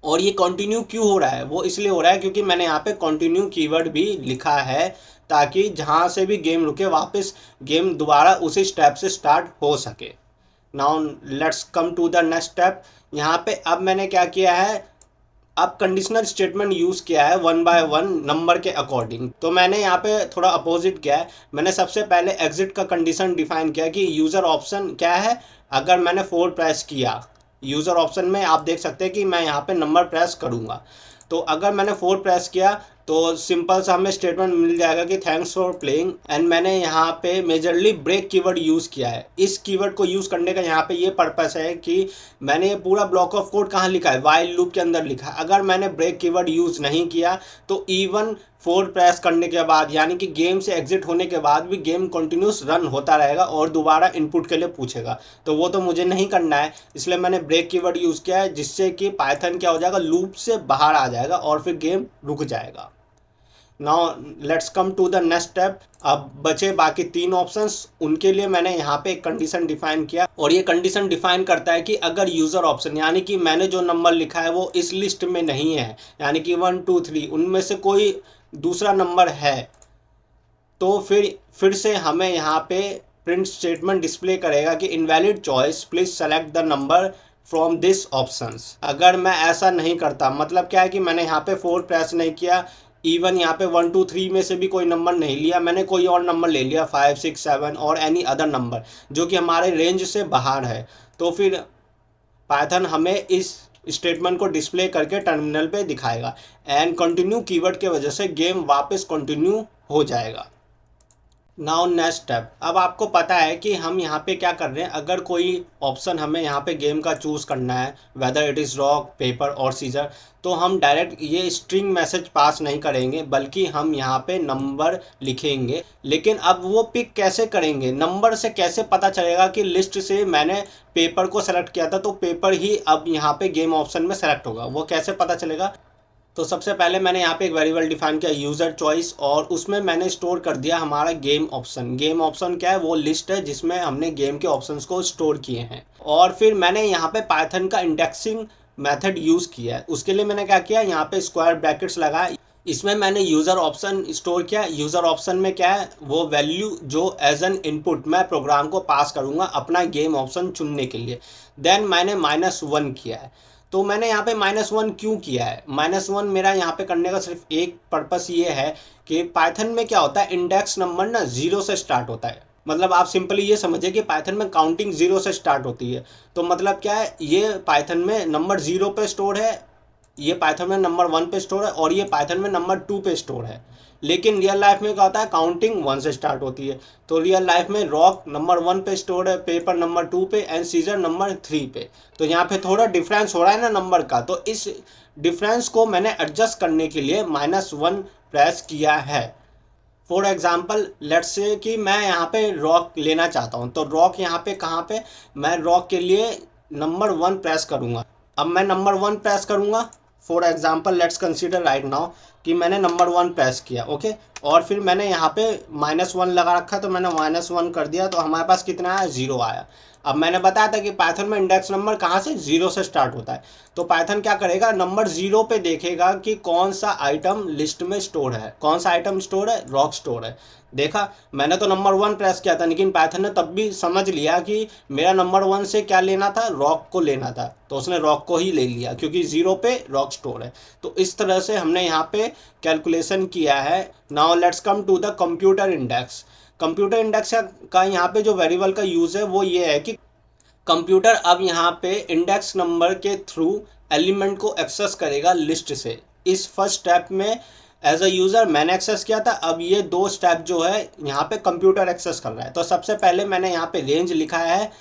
और ये कंटिन्यू क्यों हो रहा है, वो इसलिए हो रहा है क्योंकि मैंने यहाँ पे कंटिन्यू कीवर्ड भी लिखा है ताकि जहाँ से भी गेम रुके वापस गेम दोबारा उसी स्टेप से स्टार्ट हो सके। Now let's come to the next step. यहाँ पे अब मैंने क्या किया है, अब कंडीशनल स्टेटमेंट यूज़ किया है वन बाय वन नंबर के अकॉर्डिंग। तो मैंने यहाँ पे थोड़ा अपोजिट किया है, मैंने सबसे पहले एग्जिट का कंडीशन डिफाइन किया कि यूज़र ऑप्शन क्या है। अगर मैंने 4 प्रेस किया यूज़र ऑप्शन में, आप देख सकते हैं कि मैं यहाँ पे नंबर प्रेस करूँगा, तो अगर मैंने 4 प्रेस किया तो सिंपल सा हमें स्टेटमेंट मिल जाएगा कि थैंक्स फॉर प्लेइंग। एंड मैंने यहाँ पे मेजरली ब्रेक कीवर्ड यूज़ किया है। इस कीवर्ड को यूज़ करने का यहाँ पे ये पर्पस है कि मैंने ये पूरा ब्लॉक ऑफ कोड कहाँ लिखा है, वाइल लूप के अंदर लिखा है। अगर मैंने ब्रेक कीवर्ड यूज़ नहीं किया तो इवन 4 प्रेस करने के बाद यानी कि गेम से एग्जिट होने के बाद भी गेम कंटिन्यूस रन होता रहेगा और दोबारा इनपुट के लिए पूछेगा, तो वो तो मुझे नहीं करना है। इसलिए मैंने ब्रेक कीवर्ड यूज़ किया है जिससे कि पाइथन क्या हो जाएगा, लूप से बाहर आ जाएगा और फिर गेम रुक जाएगा। Now let's come to the next step. अब बचे बाकी 3 ऑप्शंस, उनके लिए मैंने यहाँ पे एक कंडीशन डिफाइन किया और ये कंडीशन डिफाइन करता है कि अगर यूज़र ऑप्शन यानी कि मैंने जो नंबर लिखा है वो इस लिस्ट में नहीं है, यानी कि 1 2 3 उनमें से कोई दूसरा नंबर है, तो फिर से हमें यहाँ पे प्रिंट स्टेटमेंट डिस्प्ले करेगा कि invalid choice, please select the number from this options. अगर मैं ऐसा नहीं करता, मतलब क्या है कि मैंने यहाँ पे 4 प्रेस नहीं किया, इवन यहाँ पे 1 2 3 में से भी कोई नंबर नहीं लिया, मैंने कोई और नंबर ले लिया 5 6 7 और एनी अदर नंबर जो कि हमारे रेंज से बाहर है, तो फिर पाइथन हमें इस स्टेटमेंट को डिस्प्ले करके टर्मिनल पे दिखाएगा एंड कंटिन्यू कीवर्ड के वजह से गेम वापस कंटिन्यू हो जाएगा। Now next step. अब आपको पता है कि हम यहाँ पे क्या कर रहे हैं, अगर कोई ऑप्शन हमें यहाँ पे गेम का चूज़ करना है, whether it is rock paper और सीजर, तो हम डायरेक्ट ये स्ट्रिंग मैसेज पास नहीं करेंगे बल्कि हम यहाँ पे नंबर लिखेंगे। लेकिन अब वो पिक कैसे करेंगे, नंबर से कैसे पता चलेगा कि लिस्ट से मैंने पेपर को सेलेक्ट किया था तो पेपर ही अब यहाँ पे गेम ऑप्शन में सेलेक्ट होगा, वो कैसे पता चलेगा। तो सबसे पहले मैंने यहाँ पे एक वेरिएबल डिफाइन किया यूज़र चॉइस और उसमें मैंने स्टोर कर दिया हमारा गेम ऑप्शन। गेम ऑप्शन क्या है, वो लिस्ट है जिसमें हमने गेम के ऑप्शंस को स्टोर किए हैं। और फिर मैंने यहाँ पे पाइथन का इंडेक्सिंग मेथड यूज़ किया है। उसके लिए मैंने क्या किया, यहाँ पे स्क्वायर ब्रैकेट्स लगाया, इसमें मैंने यूज़र ऑप्शन स्टोर किया। यूज़र ऑप्शन में क्या है, वो वैल्यू जो एज एन इनपुट मैं प्रोग्राम को पास करूँगा अपना गेम ऑप्शन चुनने के लिए। देन मैंने -1 किया है। तो मैंने यहाँ पे -1 क्यों किया है, -1 मेरा यहाँ पे करने का सिर्फ एक पर्पस ये है कि पाइथन में क्या होता है, इंडेक्स नंबर ना 0 से स्टार्ट होता है। मतलब आप सिंपली ये समझिए कि पाइथन में काउंटिंग 0 से स्टार्ट होती है। तो मतलब क्या है, ये पाइथन में नंबर 0 पे स्टोर है, ये पाइथन में नंबर 1 पे स्टोर है और ये पाइथन में नंबर 2 पे स्टोर है। लेकिन रियल लाइफ में क्या होता है, काउंटिंग 1 से स्टार्ट होती है। तो रियल लाइफ में रॉक नंबर 1 पे स्टोर है, पेपर नंबर 2 पे एंड सीजर नंबर 3 पे। तो यहाँ पे थोड़ा डिफरेंस हो रहा है ना नंबर का, तो इस डिफरेंस को मैंने एडजस्ट करने के लिए -1 प्रेस किया है। फॉर एग्जांपल लेट्स से कि मैं यहाँ पे रॉक लेना चाहता हूँ, तो रॉक यहाँ पे कहाँ पे, मैं रॉक के लिए नंबर 1 प्रेस करूँगा। अब मैं नंबर 1 प्रेस करूँगा, for example let's consider right now कि मैंने नंबर 1 प्रेस किया, ओके। और फिर मैंने यहाँ पे -1 लगा रखा, तो मैंने -1 कर दिया, तो हमारे पास कितना आया, 0 आया। अब मैंने बताया था कि पाइथन में इंडेक्स नंबर कहाँ से, 0 से स्टार्ट होता है। तो पाइथन क्या करेगा, नंबर 0 पे देखेगा कि कौन सा आइटम लिस्ट में स्टोर है, कौन सा आइटम स्टोर है, रॉक स्टोर है। देखा, मैंने तो नंबर 1 प्रेस किया था, लेकिन पाइथन ने तब भी समझ लिया कि मेरा नंबर 1 से क्या लेना था, रॉक को लेना था, तो उसने रॉक को ही ले लिया क्योंकि 0 पे रॉक स्टोर है। तो इस तरह से हमने यहाँ पे कैलकुलेशन किया है। Now let's come to the computer index. Computer index का यहाँ पे जो वेरिएबल का यूज़ है वो ये है कि कंप्यूटर अब यहाँ पे इंडेक्स नंबर के थ्रू एलिमेंट को एक्सेस करेगा लिस्ट से। इस फर्स्ट स्टेप में एज अ यूज़र मैंने एक्सेस किया था, अब ये 2 स्टेप जो है यहाँ पे कंप्यूटर एक्सेस कर रहा है। तो सबसे पहले मैंने यहाँ पे रेंज लिखा है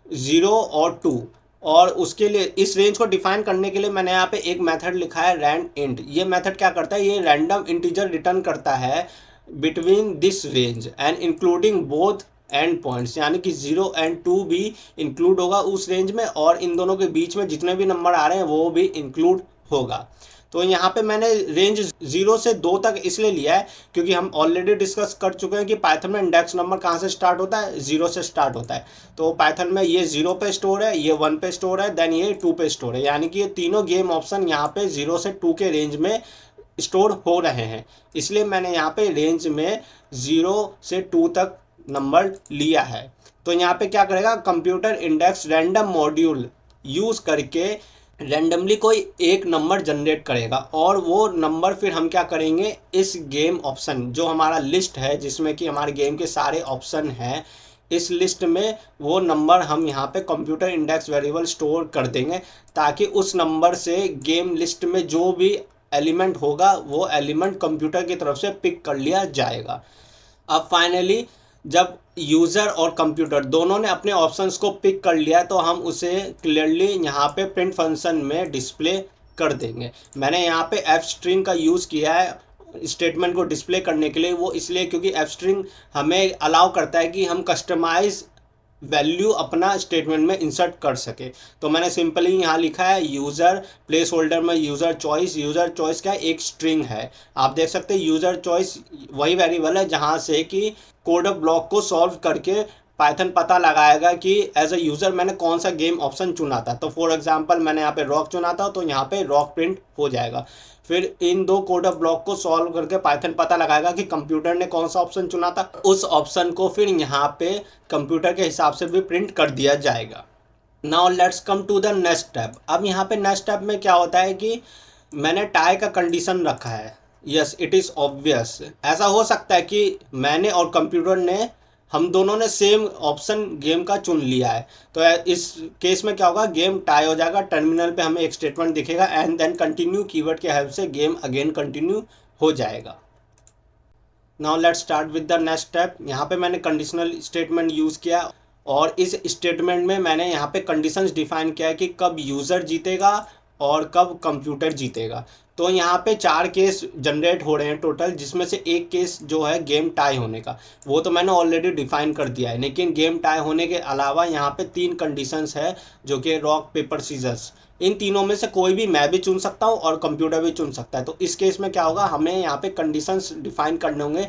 0 और 2, और उसके लिए इस रेंज को डिफाइन करने के लिए मैंने यहाँ पे एक मेथड लिखा है रैंड इंट। ये मेथड क्या करता है, ये रैंडम इंटीजर रिटर्न करता है between this range and including both and points, यानी कि 0 एंड 2 भी इंक्लूड होगा उस रेंज में, और इन दोनों के बीच में जितने भी नंबर आ रहे हैं वो भी इंक्लूड होगा। तो यहाँ पे मैंने रेंज 0 से 2 तक इसलिए लिया है क्योंकि हम ऑलरेडी डिस्कस कर चुके हैं कि पाइथन में इंडेक्स नंबर कहाँ से स्टार्ट होता है, 0 से स्टार्ट होता है। तो पाइथन में ये 0 पे स्टोर है, ये 1 पे स्टोर है, देन ये 2 पे स्टोर है, यानी कि ये तीनों गेम ऑप्शन यहाँ पे 0 से 2 के रेंज में स्टोर हो रहे हैं। इसलिए मैंने यहाँ पे रेंज में 0 से 2 तक नंबर लिया है। तो यहाँ पे क्या करेगा, computer index random module use करके रैंडमली कोई एक नंबर जनरेट करेगा, और वो नंबर फिर हम क्या करेंगे, इस गेम ऑप्शन जो हमारा लिस्ट है जिसमें कि हमारे गेम के सारे ऑप्शन हैं, इस लिस्ट में वो नंबर हम यहाँ पे कंप्यूटर इंडेक्स वेरिएबल स्टोर कर देंगे, ताकि उस नंबर से गेम लिस्ट में जो भी एलिमेंट होगा वो एलिमेंट कंप्यूटर की तरफ से पिक कर लिया जाएगा। अब फाइनली जब यूज़र और कंप्यूटर दोनों ने अपने ऑप्शंस को पिक कर लिया, तो हम उसे क्लियरली यहाँ पे प्रिंट फंक्शन में डिस्प्ले कर देंगे। मैंने यहाँ पे एफ स्ट्रिंग का यूज़ किया है स्टेटमेंट को डिस्प्ले करने के लिए, वो इसलिए क्योंकि एफ स्ट्रिंग हमें अलाउ करता है कि हम कस्टमाइज वैल्यू अपना स्टेटमेंट में इंसर्ट कर सके। तो मैंने सिंपली यहाँ लिखा है यूज़र, प्लेस होल्डर में यूज़र चॉइस क्या है, एक स्ट्रिंग है। आप देख सकते हैं यूज़र चॉइस वही वेरिएबल है जहाँ से कि कोड ब्लॉक को सॉल्व करके पाइथन पता लगाएगा कि एज अ यूज़र मैंने कौन सा गेम ऑप्शन चुना था। तो फॉर एग्जांपल मैंने यहाँ पे रॉक चुना था, तो यहाँ पे रॉक प्रिंट हो जाएगा। फिर इन 2 कोड ब्लॉक को सॉल्व करके पाइथन पता लगाएगा कि कंप्यूटर ने कौन सा ऑप्शन चुना था, उस ऑप्शन को फिर यहाँ पे कंप्यूटर के हिसाब से भी प्रिंट कर दिया जाएगा। Now let's come to the next step. अब यहाँ पे नेक्स्ट स्टेप में क्या होता है कि मैंने टाई का कंडीशन रखा है, यस इट इज़ ऑब्वियस। ऐसा हो सकता है कि मैंने और कंप्यूटर ने, हम दोनों ने सेम ऑप्शन गेम का चुन लिया है, तो इस केस में क्या होगा, गेम टाई हो जाएगा। टर्मिनल पे हमें एक स्टेटमेंट दिखेगा एंड देन कंटिन्यू कीवर्ड के हेल्प से गेम अगेन कंटिन्यू हो जाएगा। Now let's start with the next step. यहाँ पे मैंने कंडीशनल स्टेटमेंट यूज़ किया, और इस स्टेटमेंट में मैंने यहाँ पे कंडीशंस डिफाइन किया है कि कब यूज़र जीतेगा और कब कंप्यूटर जीतेगा। तो यहाँ पे 4 केस जनरेट हो रहे हैं टोटल, जिसमें से एक केस जो है गेम टाई होने का, वो तो मैंने ऑलरेडी डिफाइन कर दिया है। लेकिन गेम टाई होने के अलावा यहाँ पे 3 कंडीशंस है, जो कि रॉक पेपर सीजर्स, इन तीनों में से कोई भी मैं भी चुन सकता हूँ और कंप्यूटर भी चुन सकता है। तो इस केस में क्या होगा, हमें यहाँ पे कंडीशंस डिफाइन करने होंगे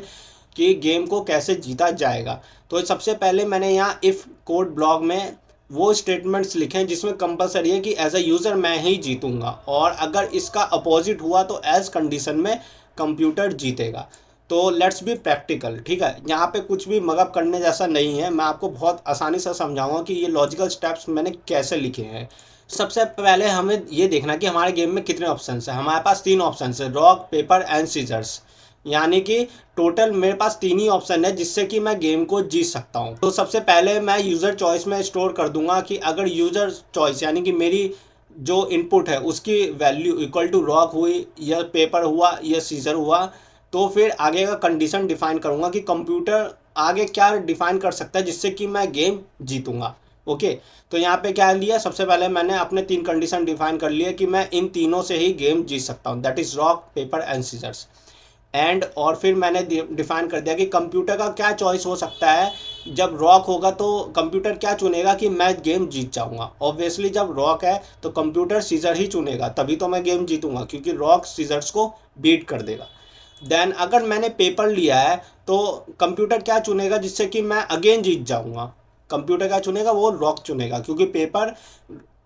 कि गेम को कैसे जीता जाएगा। तो सबसे पहले मैंने यहाँ इफ़ कोड ब्लॉक में वो स्टेटमेंट्स लिखे हैं जिसमें कंपलसरी है कि एज अ यूज़र मैं ही जीतूंगा, और अगर इसका अपोजिट हुआ तो एज कंडीशन में कंप्यूटर जीतेगा। तो लेट्स बी प्रैक्टिकल, ठीक है। यहाँ पे कुछ भी मगअप करने जैसा नहीं है, मैं आपको बहुत आसानी से समझाऊंगा कि ये लॉजिकल स्टेप्स मैंने कैसे लिखे हैं। सबसे पहले हमें ये देखना कि हमारे गेम में कितने ऑप्शंस हैं। हमारे पास 3 ऑप्शंस है, रॉक पेपर एंड सीजर्स, यानी कि टोटल मेरे पास 3 ही ऑप्शन है जिससे कि मैं गेम को जीत सकता हूँ। तो सबसे पहले मैं यूज़र चॉइस में स्टोर कर दूंगा कि अगर यूज़र चॉइस यानी कि मेरी जो इनपुट है उसकी वैल्यू इक्वल टू रॉक हुई या पेपर हुआ या सीजर हुआ, तो फिर आगे का कंडीशन डिफाइन करूँगा कि कंप्यूटर आगे क्या डिफाइन कर सकता है जिससे कि मैं गेम जीतूँगा। ओके, तो यहाँ पे क्या लिया, सबसे पहले मैंने अपने 3 कंडीशन डिफाइन कर लिए कि मैं इन तीनों से ही गेम जीत सकता हूँ, that is rock paper and scissors. And और फिर मैंने डिफाइन कर दिया कि कंप्यूटर का क्या चॉइस हो सकता है। जब रॉक होगा तो कंप्यूटर क्या चुनेगा कि मैं गेम जीत जाऊंगा। ऑब्वियसली जब रॉक है तो कंप्यूटर सीजर ही चुनेगा, तभी तो मैं गेम जीतूंगा, क्योंकि रॉक सीजर्स को बीट कर देगा। देन अगर मैंने पेपर लिया है तो कंप्यूटर क्या चुनेगा जिससे कि मैं अगेन जीत जाऊंगा। कंप्यूटर क्या चुनेगा, वो रॉक चुनेगा, क्योंकि पेपर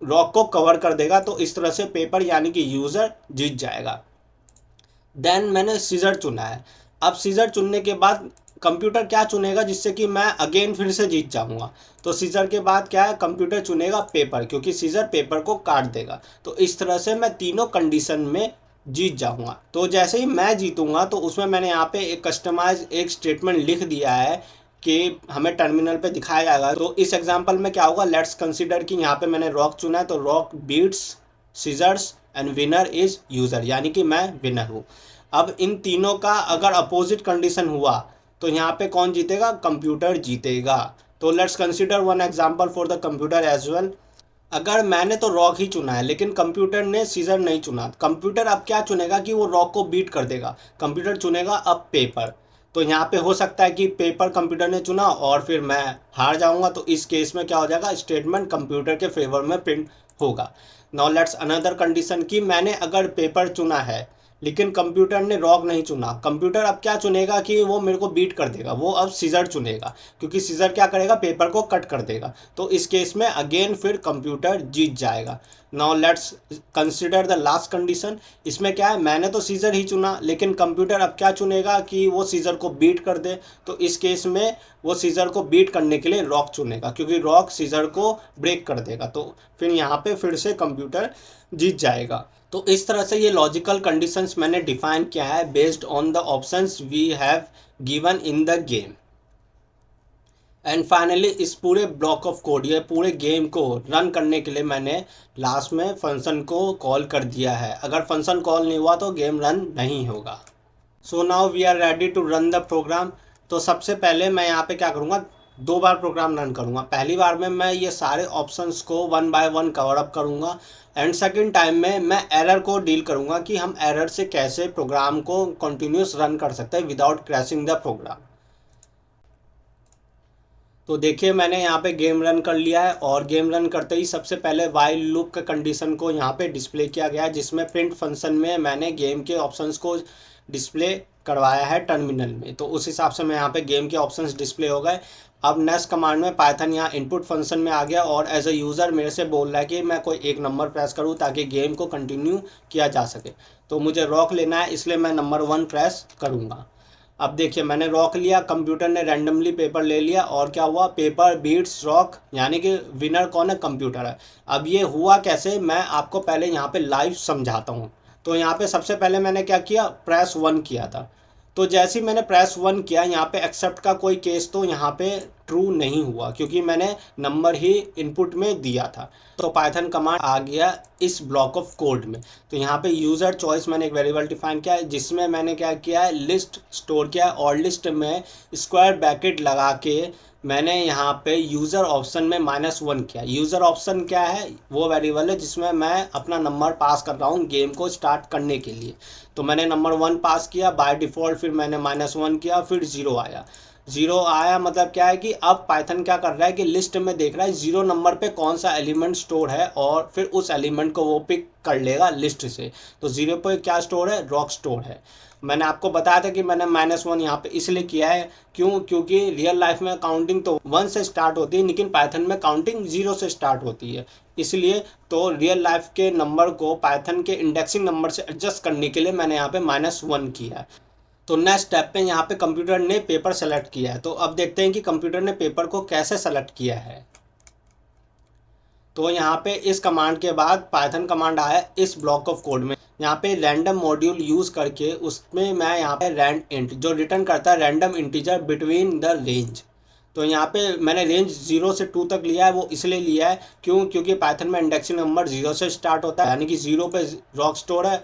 रॉक को कवर कर देगा। तो इस तरह से पेपर यानी कि यूज़र जीत जाएगा। देन मैंने सीजर चुना है। अब सीजर चुनने के बाद कंप्यूटर क्या चुनेगा जिससे कि मैं अगेन फिर से जीत जाऊंगा। तो सीजर के बाद क्या है, कंप्यूटर चुनेगा पेपर, क्योंकि सीजर पेपर को काट देगा। तो इस तरह से मैं तीनों कंडीशन में जीत जाऊंगा। तो जैसे ही मैं जीतूंगा तो उसमें मैंने यहाँ पे एक कस्टमाइज एक स्टेटमेंट लिख दिया है कि हमें टर्मिनल पे दिखाया जाएगा। तो इस एग्जांपल में क्या होगा, लेट्स कंसीडर कि यहाँ पे मैंने रॉक चुना है, तो rock beats scissors and winner is user, यानी कि मैं विनर हूँ। अब इन तीनों का अगर अपोजिट कंडीशन हुआ तो यहाँ पे कौन जीतेगा, कंप्यूटर जीतेगा। तो let's consider one example for the computer as well. अगर मैंने तो रॉक ही चुना है लेकिन कंप्यूटर ने सीजर नहीं चुना, कंप्यूटर अब क्या चुनेगा कि वो रॉक को बीट कर देगा। कंप्यूटर चुनेगा अब पेपर। तो यहाँ पे हो सकता है कि पेपर कंप्यूटर ने चुना और फिर मैं हार जाऊंगा। तो इस केस में क्या हो जाएगा, स्टेटमेंट कंप्यूटर के फेवर में प्रिंट होगा। नाउ लेट्स अनदर कंडीशन कि मैंने अगर पेपर चुना है लेकिन कंप्यूटर ने रॉक नहीं चुना। कंप्यूटर अब क्या चुनेगा कि वो मेरे को बीट कर देगा, वो अब सीजर चुनेगा, क्योंकि सीजर क्या करेगा, पेपर को कट कर देगा। तो इस केस में अगेन फिर कंप्यूटर जीत जाएगा। Now let's consider the last condition. इसमें क्या है, मैंने तो सीजर ही चुना लेकिन कंप्यूटर अब क्या चुनेगा कि वो सीजर को बीट कर दे। तो इस केस में वो सीजर को बीट करने के लिए रॉक चुनेगा, क्योंकि रॉक सीजर को ब्रेक कर देगा। तो फिर यहाँ पे फिर से कंप्यूटर जीत जाएगा। तो इस तरह से ये लॉजिकल कंडीशंस मैंने डिफाइन किया है based on the options we have given in the game. And finally इस पूरे ब्लॉक ऑफ कोड, ये पूरे गेम को रन करने के लिए मैंने लास्ट में फंक्शन को कॉल कर दिया है। अगर फंक्शन कॉल नहीं हुआ तो गेम रन नहीं होगा। So now we are ready to run the program. तो सबसे पहले मैं यहाँ पे क्या करूँगा, 2 बार प्रोग्राम रन करूँगा। पहली बार में मैं ये सारे ऑप्शंस को 1 बाय 1 कवर अप करूँगा एंड सेकंड टाइम में मैं एरर को डील करूँगा कि हम एरर से कैसे प्रोग्राम को कंटिन्यूस रन कर सकते हैं विदाउट क्रैशिंग द प्रोग्राम। तो देखिए मैंने यहाँ पे गेम रन कर लिया है और गेम रन करते ही सबसे पहले वाइल लूप के कंडीशन को यहाँ पे डिस्प्ले किया गया है, जिसमें प्रिंट फंक्शन में मैंने गेम के ऑप्शंस को डिस्प्ले करवाया है टर्मिनल में। तो उस हिसाब से मैं यहाँ पे गेम के ऑप्शंस डिस्प्ले हो गए। अब नेक्स्ट कमांड में पाइथन यहाँ इनपुट फंक्शन में आ गया और एज ए यूज़र मेरे से बोल रहा है कि मैं कोई एक नंबर प्रेस करूँ ताकि गेम को कंटिन्यू किया जा सके। तो मुझे रॉक लेना है, इसलिए मैं नंबर 1 प्रेस करूँगा। अब देखिए मैंने रॉक लिया, कंप्यूटर ने रैंडमली पेपर ले लिया और क्या हुआ, पेपर बीट्स रॉक, यानी कि विनर कौन है, कंप्यूटर है। अब ये हुआ कैसे, मैं आपको पहले यहाँ पे लाइव समझाता हूँ। तो यहाँ पे सबसे पहले मैंने क्या किया, प्रेस 1 किया था। तो जैसे ही मैंने प्रेस 1 किया, यहाँ पे एक्सेप्ट का कोई केस तो यहाँ पे ट्रू नहीं हुआ, क्योंकि मैंने नंबर ही इनपुट में दिया था। तो पाइथन कमांड आ गया इस ब्लॉक ऑफ कोड में। तो यहाँ पे यूज़र चॉइस मैंने एक वेरिएबल डिफाइन किया है, जिसमें मैंने क्या किया है, लिस्ट स्टोर किया है और लिस्ट में स्क्वायर ब्रैकेट लगा के मैंने यहाँ पे यूज़र ऑप्शन में -1 किया। यूज़र ऑप्शन क्या है, वो वेरिएबल है जिसमें मैं अपना नंबर पास कर रहा हूँ गेम को स्टार्ट करने के लिए। तो मैंने नंबर 1 पास किया बाय डिफ़ॉल्ट, फिर मैंने -1 किया, फिर 0 आया। 0 आया मतलब क्या है कि अब पाइथन क्या कर रहा है कि लिस्ट में देख रहा है 0 नंबर पे कौन सा एलिमेंट स्टोर है और फिर उस एलिमेंट को वो पिक कर लेगा लिस्ट से। तो 0 पे क्या स्टोर है, रॉक स्टोर है। मैंने आपको बताया था कि मैंने -1 यहाँ पे इसलिए किया है, क्योंकि रियल लाइफ में काउंटिंग तो 1 से स्टार्ट होती है लेकिन पाइथन में काउंटिंग 0 से स्टार्ट होती है। इसलिए तो रियल लाइफ के नंबर को पाइथन के इंडेक्सिंग नंबर से एडजस्ट करने के लिए मैंने यहाँ पे -1 किया है। तो नेक्स्ट स्टेप पे यहाँ पे कंप्यूटर ने पेपर सेलेक्ट किया है। तो अब देखते हैं कि कंप्यूटर ने पेपर को कैसे सेलेक्ट किया है। तो यहाँ पे इस कमांड के बाद पाइथन कमांड आया इस ब्लॉक ऑफ कोड में। यहाँ पे रैंडम मॉड्यूल यूज़ करके उसमें मैं यहाँ पे रैंड इंट जो रिटर्न करता है random integer between the range. तो यहाँ पे मैंने रेंज 0 से 2 तक लिया है, वो इसलिए लिया है क्योंकि पाइथन में इंडेक्सिंग नंबर 0 से स्टार्ट होता है, यानी कि 0 पे रॉक स्टोर है,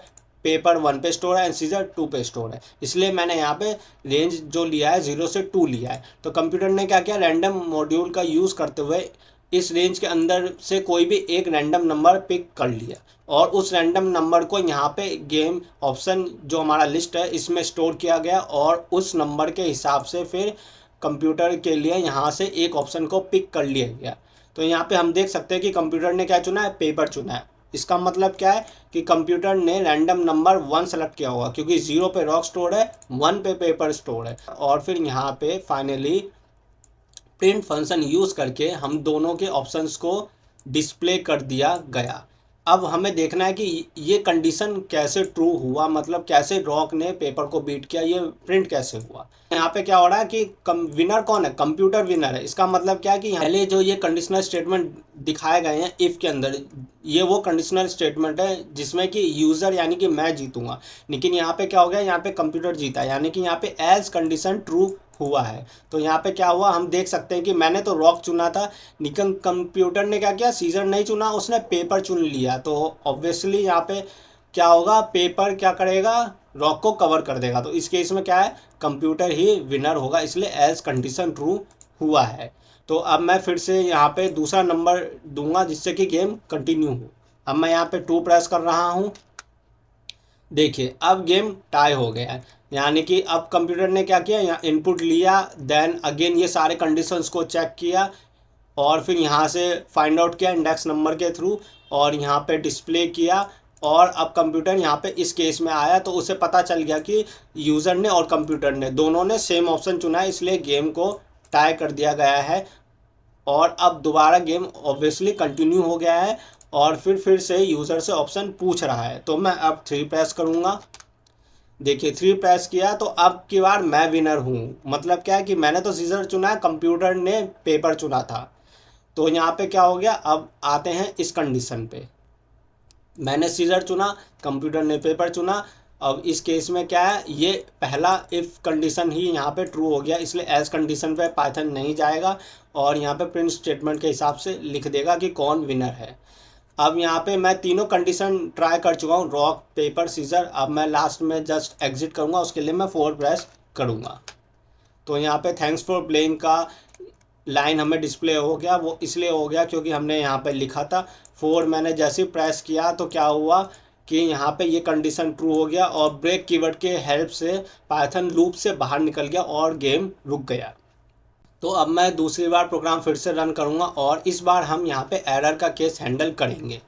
पेपर 1 पे स्टोर है एंड सीजर 2 पे स्टोर है। इसलिए मैंने यहाँ पे रेंज जो लिया है 0 से 2 लिया है। तो कंप्यूटर ने क्या किया, रैंडम मॉड्यूल का यूज़ करते हुए इस रेंज के अंदर से कोई भी एक रैंडम नंबर पिक कर लिया और उस रैंडम नंबर को यहाँ पे गेम ऑप्शन जो हमारा लिस्ट है इसमें स्टोर किया गया और उस नंबर के हिसाब से फिर कंप्यूटर के लिए यहाँ से एक ऑप्शन को पिक कर लिया गया। तो यहाँ पे हम देख सकते हैं कि कंप्यूटर ने क्या चुना है, पेपर चुना है। इसका मतलब क्या है कि कंप्यूटर ने रैंडम नंबर 1 सेलेक्ट किया होगा, क्योंकि 0 पे रॉक स्टोर है, 1 पे पेपर स्टोर है। और फिर यहाँ पे फाइनली प्रिंट फंक्शन यूज़ करके हम दोनों के ऑप्शंस को डिस्प्ले कर दिया गया। अब हमें देखना है कि ये कंडीशन कैसे ट्रू हुआ, मतलब कैसे रॉक ने पेपर को बीट किया, ये प्रिंट कैसे हुआ। यहाँ पे क्या हो रहा है कि विनर कौन है, कंप्यूटर विनर है। इसका मतलब क्या है कि पहले जो ये कंडीशनल स्टेटमेंट दिखाए गए हैं इफ़ के अंदर, ये वो कंडीशनल स्टेटमेंट है जिसमें कि यूज़र यानी कि मैं जीतूंगा, लेकिन यहाँ पे क्या हो गया, यहाँ पे कंप्यूटर जीता, यानी कि यहाँ पे एज कंडीशन ट्रू हुआ है। तो यहाँ पे क्या हुआ, हम देख सकते हैं कि मैंने तो रॉक चुना था, लेकिन कंप्यूटर ने क्या किया, सीजर नहीं चुना, उसने पेपर चुन लिया। तो ऑब्वियसली यहाँ पे क्या होगा, पेपर क्या करेगा, रॉक को कवर कर देगा। तो इस केस में क्या है, कंप्यूटर ही विनर होगा, इसलिए एज कंडीशन ट्रू हुआ है। तो अब मैं फिर से यहाँ पे दूसरा नंबर दूंगा जिससे कि गेम कंटिन्यू हो। अब मैं यहाँ पे 2 प्रेस कर रहा हूँ। देखिए अब गेम टाई हो गया है, यानी कि अब कंप्यूटर ने क्या किया, यहाँ इनपुट लिया, देन अगेन ये सारे कंडीशंस को चेक किया और फिर यहाँ से फाइंड आउट किया इंडेक्स नंबर के थ्रू और यहाँ पे डिस्प्ले किया। और अब कंप्यूटर यहाँ पे इस केस में आया तो उसे पता चल गया कि यूज़र ने और कंप्यूटर ने दोनों ने सेम ऑप्शन चुना है, इसलिए गेम को टाई कर दिया गया है। और अब दोबारा गेम ऑब्वियसली कंटिन्यू हो गया है और फिर से यूज़र से ऑप्शन पूछ रहा है। तो मैं अब 3 प्रेस करूँगा। देखिए 3 प्रेस किया तो अब की बार मैं विनर हूँ। मतलब क्या है कि मैंने तो सीजर चुना है, कंप्यूटर ने पेपर चुना था। तो यहाँ पे क्या हो गया, अब आते हैं इस कंडीशन पे, मैंने सीजर चुना, कंप्यूटर ने पेपर चुना। अब इस केस में क्या है, ये पहला इफ़ कंडीशन ही यहाँ पे ट्रू हो गया, इसलिए एज कंडीशन पे पाइथन नहीं जाएगा और यहाँ पे प्रिंट स्टेटमेंट के हिसाब से लिख देगा कि कौन विनर है। अब यहाँ पे मैं तीनों कंडीशन ट्राई कर चुका हूँ, रॉक पेपर सीजर। अब मैं लास्ट में जस्ट एग्जिट करूँगा, उसके लिए मैं 4 प्रेस करूँगा। तो यहाँ पे थैंक्स फॉर प्लेइंग का लाइन हमें डिस्प्ले हो गया, वो इसलिए हो गया क्योंकि हमने यहाँ पे लिखा था 4। मैंने जैसे ही प्रेस किया तो क्या हुआ कि यहाँ पे ये कंडीशन ट्रू हो गया और ब्रेक कीवर्ड के हेल्प से पाइथन लूप से बाहर निकल गया और गेम रुक गया। तो अब मैं दूसरी बार प्रोग्राम फिर से रन करूँगा और इस बार हम यहाँ पे एरर का केस हैंडल करेंगे।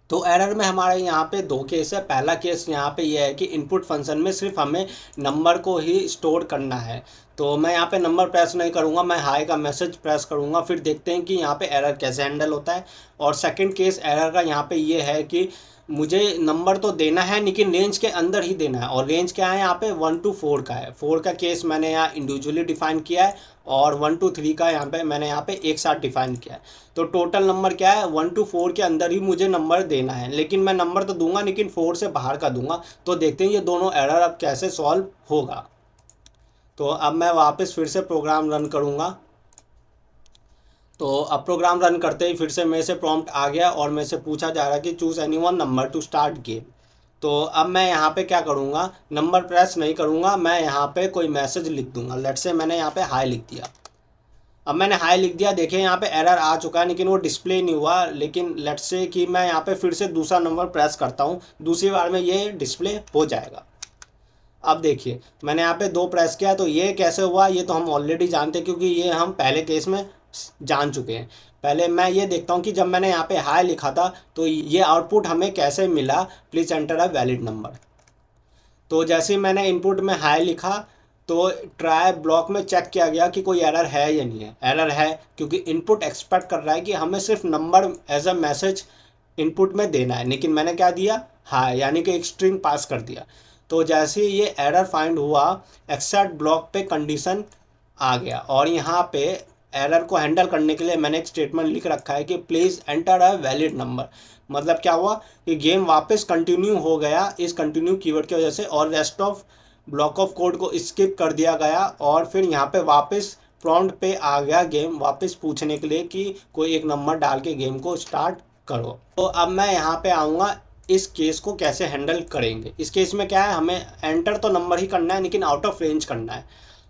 तो एरर में हमारे यहाँ पे 2 केस है। पहला केस यहाँ पे ये है कि इनपुट फंक्शन में सिर्फ हमें नंबर को ही स्टोर करना है। तो मैं यहाँ पे नंबर प्रेस नहीं करूँगा, मैं हाई का मैसेज प्रेस करूँगा, फिर देखते हैं कि यहाँ पे एरर कैसे हैंडल होता है। और सेकंड केस एरर का यहाँ पे ये है कि मुझे नंबर तो देना है लेकिन रेंज के अंदर ही देना है, और रेंज क्या है यहाँ पे 1 to 4 का है। 4 का केस मैंने यहाँ इंडिविजुअली डिफाइन किया है और 1 to 3 का यहाँ पे मैंने यहाँ पे एक साथ डिफाइन किया है। तो टोटल नंबर क्या है, 1 to 4 के अंदर ही मुझे नंबर देना है, लेकिन मैं नंबर तो दूंगा लेकिन 4 से बाहर का दूंगा। तो देखते हैं ये दोनों एरर अब कैसे सॉल्व होगा। तो अब मैं वापस फिर से प्रोग्राम रन करूँगा। तो अब प्रोग्राम रन करते ही फिर से मेरे से प्रॉम्प्ट आ गया और मेरे से पूछा जा रहा है कि choose any one number two start game. तो अब मैं यहाँ पे क्या करूँगा, नंबर प्रेस नहीं करूँगा, मैं यहाँ पे कोई मैसेज लिख दूँगा। लेट्स से मैंने यहाँ पे हाई लिख दिया। अब मैंने हाई लिख दिया, देखिए यहाँ पे एरर आ चुका है लेकिन वो डिस्प्ले नहीं हुआ। लेकिन लेट्स से कि मैं यहाँ पे फिर से दूसरा नंबर प्रेस करता हूँ, दूसरी बार में ये डिस्प्ले हो जाएगा। अब देखिए मैंने यहाँ पे 2 प्रेस किया, तो ये कैसे हुआ ये तो हम ऑलरेडी जानते हैं क्योंकि ये हम पहले केस में जान चुके हैं। पहले मैं ये देखता हूँ कि जब मैंने यहाँ पे हाई लिखा था तो ये आउटपुट हमें कैसे मिला, please enter a valid number. तो जैसे ही मैंने इनपुट में हाई लिखा तो ट्राई ब्लॉक में चेक किया गया कि कोई एरर है या नहीं है। एरर है क्योंकि इनपुट एक्सपेक्ट कर रहा है कि हमें सिर्फ number as a message input में देना है, लेकिन मैंने क्या दिया, हाई, यानी कि एक स्ट्रिंग पास कर दिया। तो जैसे ही ये एरर फाइंड हुआ, एक्सेप्ट ब्लॉक पे कंडीशन आ गया और यहाँ पे एरर को हैंडल करने के लिए मैंने एक स्टेटमेंट लिख रखा है कि please enter a valid number. मतलब क्या हुआ कि गेम वापस कंटिन्यू हो गया इस कंटिन्यू कीवर्ड की वजह से, और rest of block of code को स्किप कर दिया गया और फिर यहाँ पे वापस प्रॉम्प्ट पे आ गया गेम वापस पूछने के लिए कि कोई एक नंबर डाल के गेम को स्टार्ट करो। तो अब मैं यहाँ पे आऊँगा, इस केस को कैसे हैंडल करेंगे। इस केस में क्या है, हमें एंटर तो नंबर ही करना है लेकिन आउट ऑफ रेंज करना है।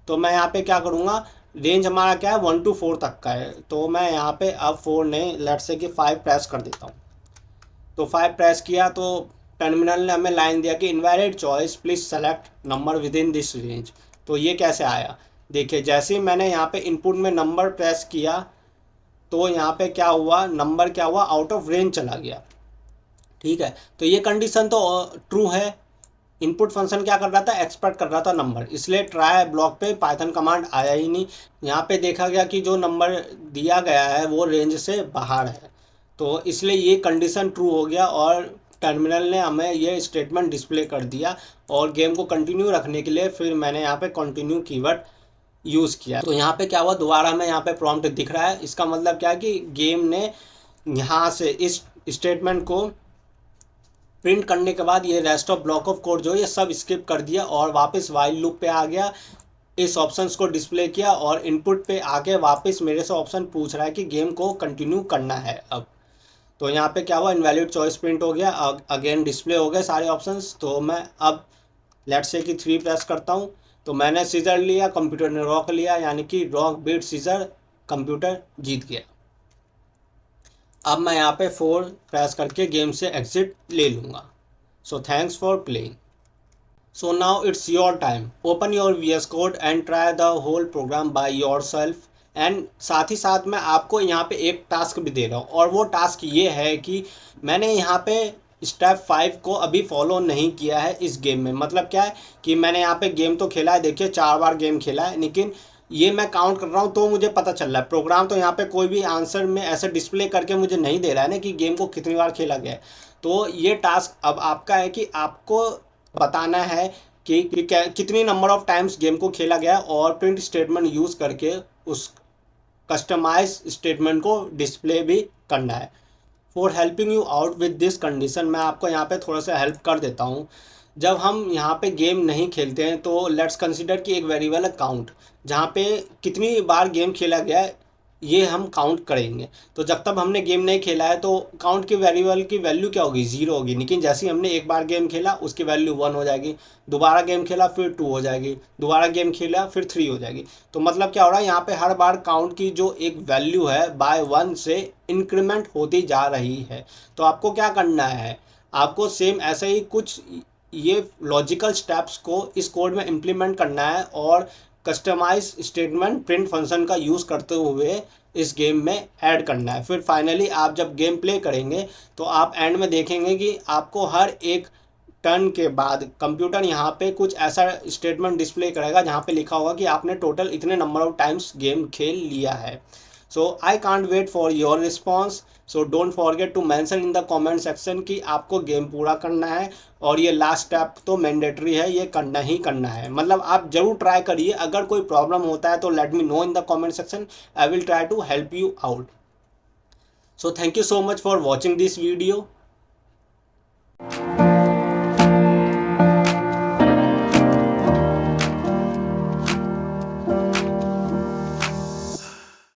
तो मैं यहाँ पे क्या करूँगा, रेंज हमारा क्या है 1 to 4 तक का है। तो मैं यहाँ पे अब 4 नहीं, लेट्स से कि 5 प्रेस कर देता हूँ। तो 5 प्रेस किया तो टर्मिनल ने हमें लाइन दिया कि invalid choice, please select number with in this range. तो ये कैसे आया, देखिए जैसे ही मैंने यहाँ पे इनपुट में नंबर प्रेस किया तो यहाँ पे क्या हुआ, नंबर क्या हुआ, आउट ऑफ रेंज चला गया। ठीक है, तो ये कंडीशन तो ट्रू है। इनपुट फंक्शन क्या कर रहा था, एक्सपेक्ट कर रहा था नंबर, इसलिए ट्राई ब्लॉक पे पाइथन कमांड आया ही नहीं। यहाँ पे देखा गया कि जो नंबर दिया गया है वो रेंज से बाहर है, तो इसलिए ये कंडीशन ट्रू हो गया और टर्मिनल ने हमें ये स्टेटमेंट डिस्प्ले कर दिया। और गेम को कंटिन्यू रखने के लिए फिर मैंने यहाँ पे कंटिन्यू कीवर्ड यूज़ किया। तो यहाँ पे क्या हुआ, दोबारा हमें यहाँ पे प्रॉम्प्ट दिख रहा है। इसका मतलब क्या है कि गेम ने यहाँ से इस स्टेटमेंट को प्रिंट करने के बाद ये rest of block of code जो ये सब स्किप कर दिया और वापस वाइल लूप पे आ गया, इस ऑप्शंस को डिस्प्ले किया और इनपुट पे आके वापस मेरे से ऑप्शन पूछ रहा है कि गेम को कंटिन्यू करना है अब। तो यहाँ पे क्या हुआ, इनवैलिड चॉइस प्रिंट हो गया, अगेन डिस्प्ले हो गए सारे ऑप्शंस। तो मैं अब लेट्स से कि 3 प्रेस करता हूँ, तो मैंने सीजर लिया, कंप्यूटर ने रॉक लिया, यानी कि रॉक बीट सीजर, कंप्यूटर जीत गया। अब मैं यहाँ पे 4 प्रेस करके गेम से एग्जिट ले लूँगा। So thanks for playing. So now it's your time. Open your VS Code and try the whole program by yourself. And साथ ही साथ मैं आपको यहाँ पे एक टास्क भी दे रहा हूँ, और वो टास्क ये है कि मैंने यहाँ पे स्टेप 5 को अभी फॉलो नहीं किया है इस गेम में। मतलब क्या है कि मैंने यहाँ पे गेम तो खेला है, देखिए 4 बार गेम खेला है, लेकिन ये मैं काउंट कर रहा हूँ तो मुझे पता चल रहा है। प्रोग्राम तो यहाँ पे कोई भी आंसर में ऐसे डिस्प्ले करके मुझे नहीं दे रहा है ना कि गेम को कितनी बार खेला गया है। तो ये टास्क अब आपका है कि आपको बताना है कि कितनी नंबर ऑफ टाइम्स गेम को खेला गया और प्रिंट स्टेटमेंट यूज़ करके उस कस्टमाइज स्टेटमेंट को डिस्प्ले भी करना है। For helping you out with this condition, मैं आपको यहाँ पे थोड़ा सा हेल्प कर देता हूँ। जब हम यहाँ पे गेम नहीं खेलते हैं तो लेट्स कंसिडर कि एक वेरिएबल है काउंट, जहाँ पे कितनी बार गेम खेला गया है ये हम काउंट करेंगे। तो जब तक हमने गेम नहीं खेला है तो काउंट के वेरिएबल की वैल्यू क्या होगी, 0 होगी। लेकिन जैसे ही हमने एक बार गेम खेला उसकी वैल्यू 1 हो जाएगी, दोबारा गेम खेला फिर 2 हो जाएगी, दोबारा गेम खेला फिर 3 हो जाएगी। तो मतलब क्या हो रहा है, यहाँ पे हर बार काउंट की जो एक वैल्यू है बाय 1 से इंक्रीमेंट होती जा रही है। तो आपको क्या करना है, आपको सेम ऐसे ही कुछ ये लॉजिकल स्टेप्स को इस कोड में इम्प्लीमेंट करना है और कस्टमाइज स्टेटमेंट प्रिंट फंक्शन का यूज़ करते हुए इस गेम में ऐड करना है। फिर फाइनली आप जब गेम प्ले करेंगे तो आप एंड में देखेंगे कि आपको हर एक टर्न के बाद कंप्यूटर यहाँ पे कुछ ऐसा स्टेटमेंट डिस्प्ले करेगा जहाँ पे लिखा होगा कि आपने टोटल इतने नंबर ऑफ टाइम्स गेम खेल लिया है। So I can't wait for your response. So don't forget to mention in the comment section कि आपको गेम पूरा करना है, और ये लास्ट स्टेप तो मैंडेटरी है, ये करना ही करना है। मतलब आप जरूर ट्राई करिए, अगर कोई प्रॉब्लम होता है तो let me know in the comment section, I will try to help you out. So thank you so much for watching this video.